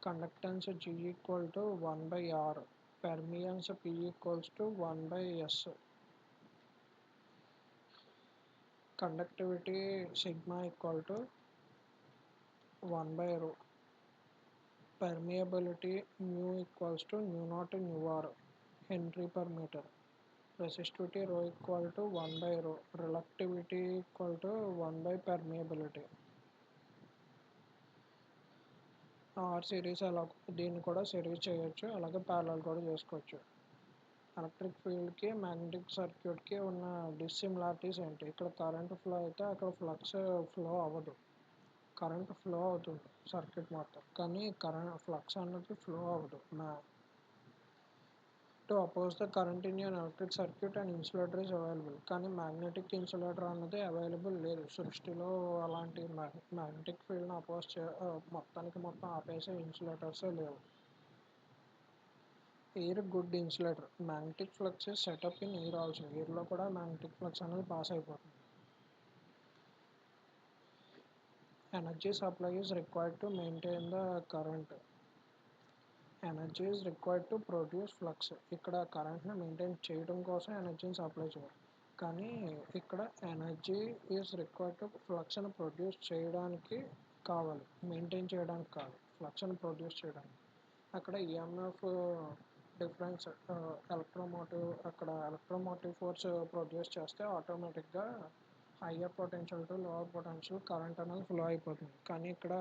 Speaker 1: Conductance G equal to 1 by R. Permeance P equals to 1 by S. Conductivity sigma equal to 1 by rho. Permeability mu equals to mu naught nu R. Henry per meter. Resistivity rho equal to 1 by rho. Reluctivity equal to 1 by permeability. Or series అలా దీన్ని కూడా series చేయొచ్చు, అలాగే parallel కూడా చేసుకోవచ్చు. Electric ఫీల్డ్కి magnetic సర్క్యూట్కి ఉన్న డిస్సిమిలారిటీస్ ఏంటి? ఇక్కడ కరెంట్ ఫ్లో అయితే అక్కడ ఫ్లక్స్ ఫ్లో అవ్వదు. కరెంట్ ఫ్లో అవుతుంది సర్క్యూట్ మొత్తం, కానీ ఫ్లక్స్ అన్నది ఫ్లో అవ్వదు. To oppose the current in an electric circuit and insulator is available. కానీ మ్యాగ్నెటిక్ ఇన్సులేటర్ అన్నది అవైలబుల్ లేదు సృష్టిలో. అలాంటి మ్యాగ్నెటిక్ ఫీల్డ్ని మొత్తం ఆపేసే ఇన్సులేటర్సే లేవు. Air good insulator. Magnetic flux is set up in air also. ఎయిర్లో కూడా మ్యాగ్నెటిక్ ఫ్లక్స్ అనేది పాస్ అయిపోతుంది. Energy supply is required to maintain the current. Energy is required to produce flux. ఇక్కడ కరెంట్ని మెయింటైన్ చేయడం కోసం ఎనర్జీని సప్లై చేయాలి, కానీ ఇక్కడ ఎనర్జీ ఈజ్ రిక్వైర్డ్ టు ఫ్లక్స్ని ప్రొడ్యూస్ చేయడానికి కావాలి, మెయింటైన్ చేయడానికి కాదు, ఫ్లక్స్ని ప్రొడ్యూస్ చేయడానికి. అక్కడ EMF difference electromotive force produce చేస్తే ఆటోమేటిక్గా higher potential to lower potential current అనేది ఫ్లో అయిపోతుంది. కానీ ఇక్కడ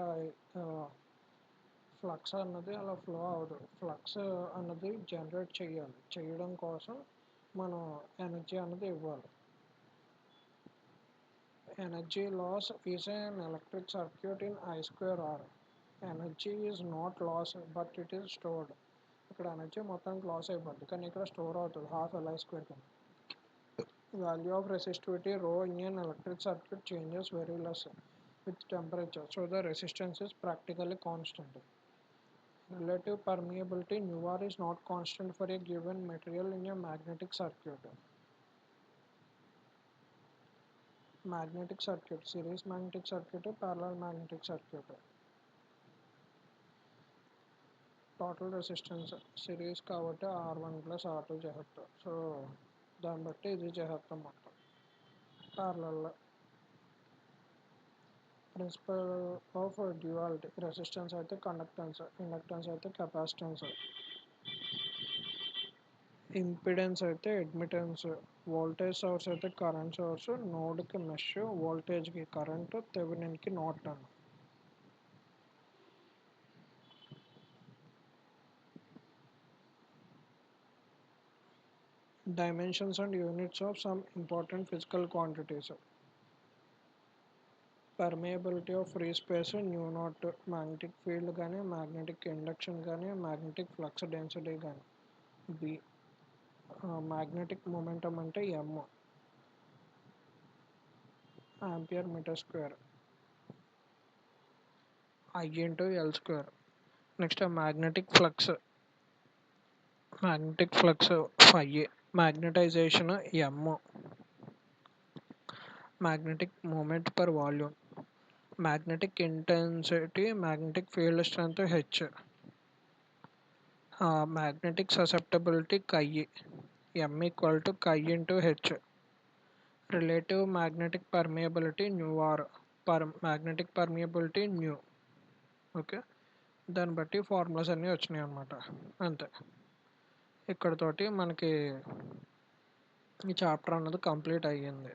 Speaker 1: ఫ్లక్స్ అన్నది అలా ఫ్లో అవ్వదు. ఫ్లక్స్ అన్నది జనరేట్ చేయాలి, చేయడం కోసం మనం ఎనర్జీ అన్నది ఇవ్వాలి. Energy loss is an electric circuit in I²R. Energy is not loss but it is stored. ఇక్కడ ఎనర్జీ మొత్తానికి లాస్ అయిపోద్ది, కానీ ఇక్కడ స్టోర్ అవుతుంది ½ Li² కింద. Value of resistivity rho in an electric circuit changes very less with temperature, so the resistance is practically constant. Relative permeability nu R is not constant for a given material in a magnetic circuit. Magnetic circuit, series magnetic circuit, parallel magnetic circuit. Total resistance series కాబట్టి R1 plus R2 చేస్తాం. So దాన్ని బట్టి ఇది చేస్తాం మొత్తం. Parallel principle of duality. Resistance అయితే conductance, inductance అయితే capacitance, impedance అయితే అడ్మిటెన్స్, వోల్టేజ్ సోర్స్ అయితే కరెంట్ సోర్స్, నోడ్కి మెష్, వోల్టేజ్కి కరెంట్, థెవెనిన్కి Norton. Dimensions and units of some important physical quantities. Permeability of free space nu naught. Magnetic field కానీ magnetic induction కానీ magnetic flux density కానీ. B. Magnetic momentum అంటే M, ampere meter square, I into L square. Next magnetic flux phi A. Magnetization M. Magnetic moment per volume. Magnetic intensity, magnetic field strength H. Magnetic susceptibility chi, M equal to chi into H. Relative magnetic permeability nu R. Magnetic permeability nu. Okay, దాన్ని బట్టి formulas అన్నీ వచ్చినాయి అన్నమాట. అంతే, ఇక్కడతోటి మనకి ఈ chapter అన్నది complete అయ్యింది.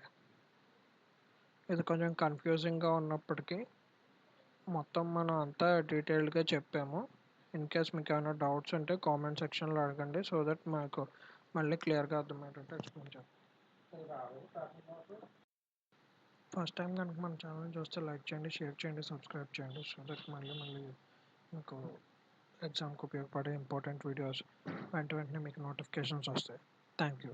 Speaker 1: ఇది కొంచెం కన్ఫ్యూజింగ్గా ఉన్నప్పటికీ మొత్తం మనం అంతా డీటెయిల్డ్గా చెప్పాము. ఇన్ కేస్ మీకు ఏమైనా డౌట్స్ ఉంటే కామెంట్ సెక్షన్లో అడగండి, సో దట్ మాకు మళ్ళీ క్లియర్గా అర్థమయ్యేటట్టు ఎక్స్ప్లెయిన్ చేస్తాం. ఫస్ట్ టైం కనుక మన ఛానల్ చూస్తే లైక్ చేయండి, షేర్ చేయండి, సబ్స్క్రైబ్ చేయండి, సో దట్ మళ్ళీ మీకు ఎగ్జామ్కి ఉపయోగపడే ఇంపార్టెంట్ వీడియోస్ వెంటనే మీకు నోటిఫికేషన్స్ వస్తాయి. Thank you.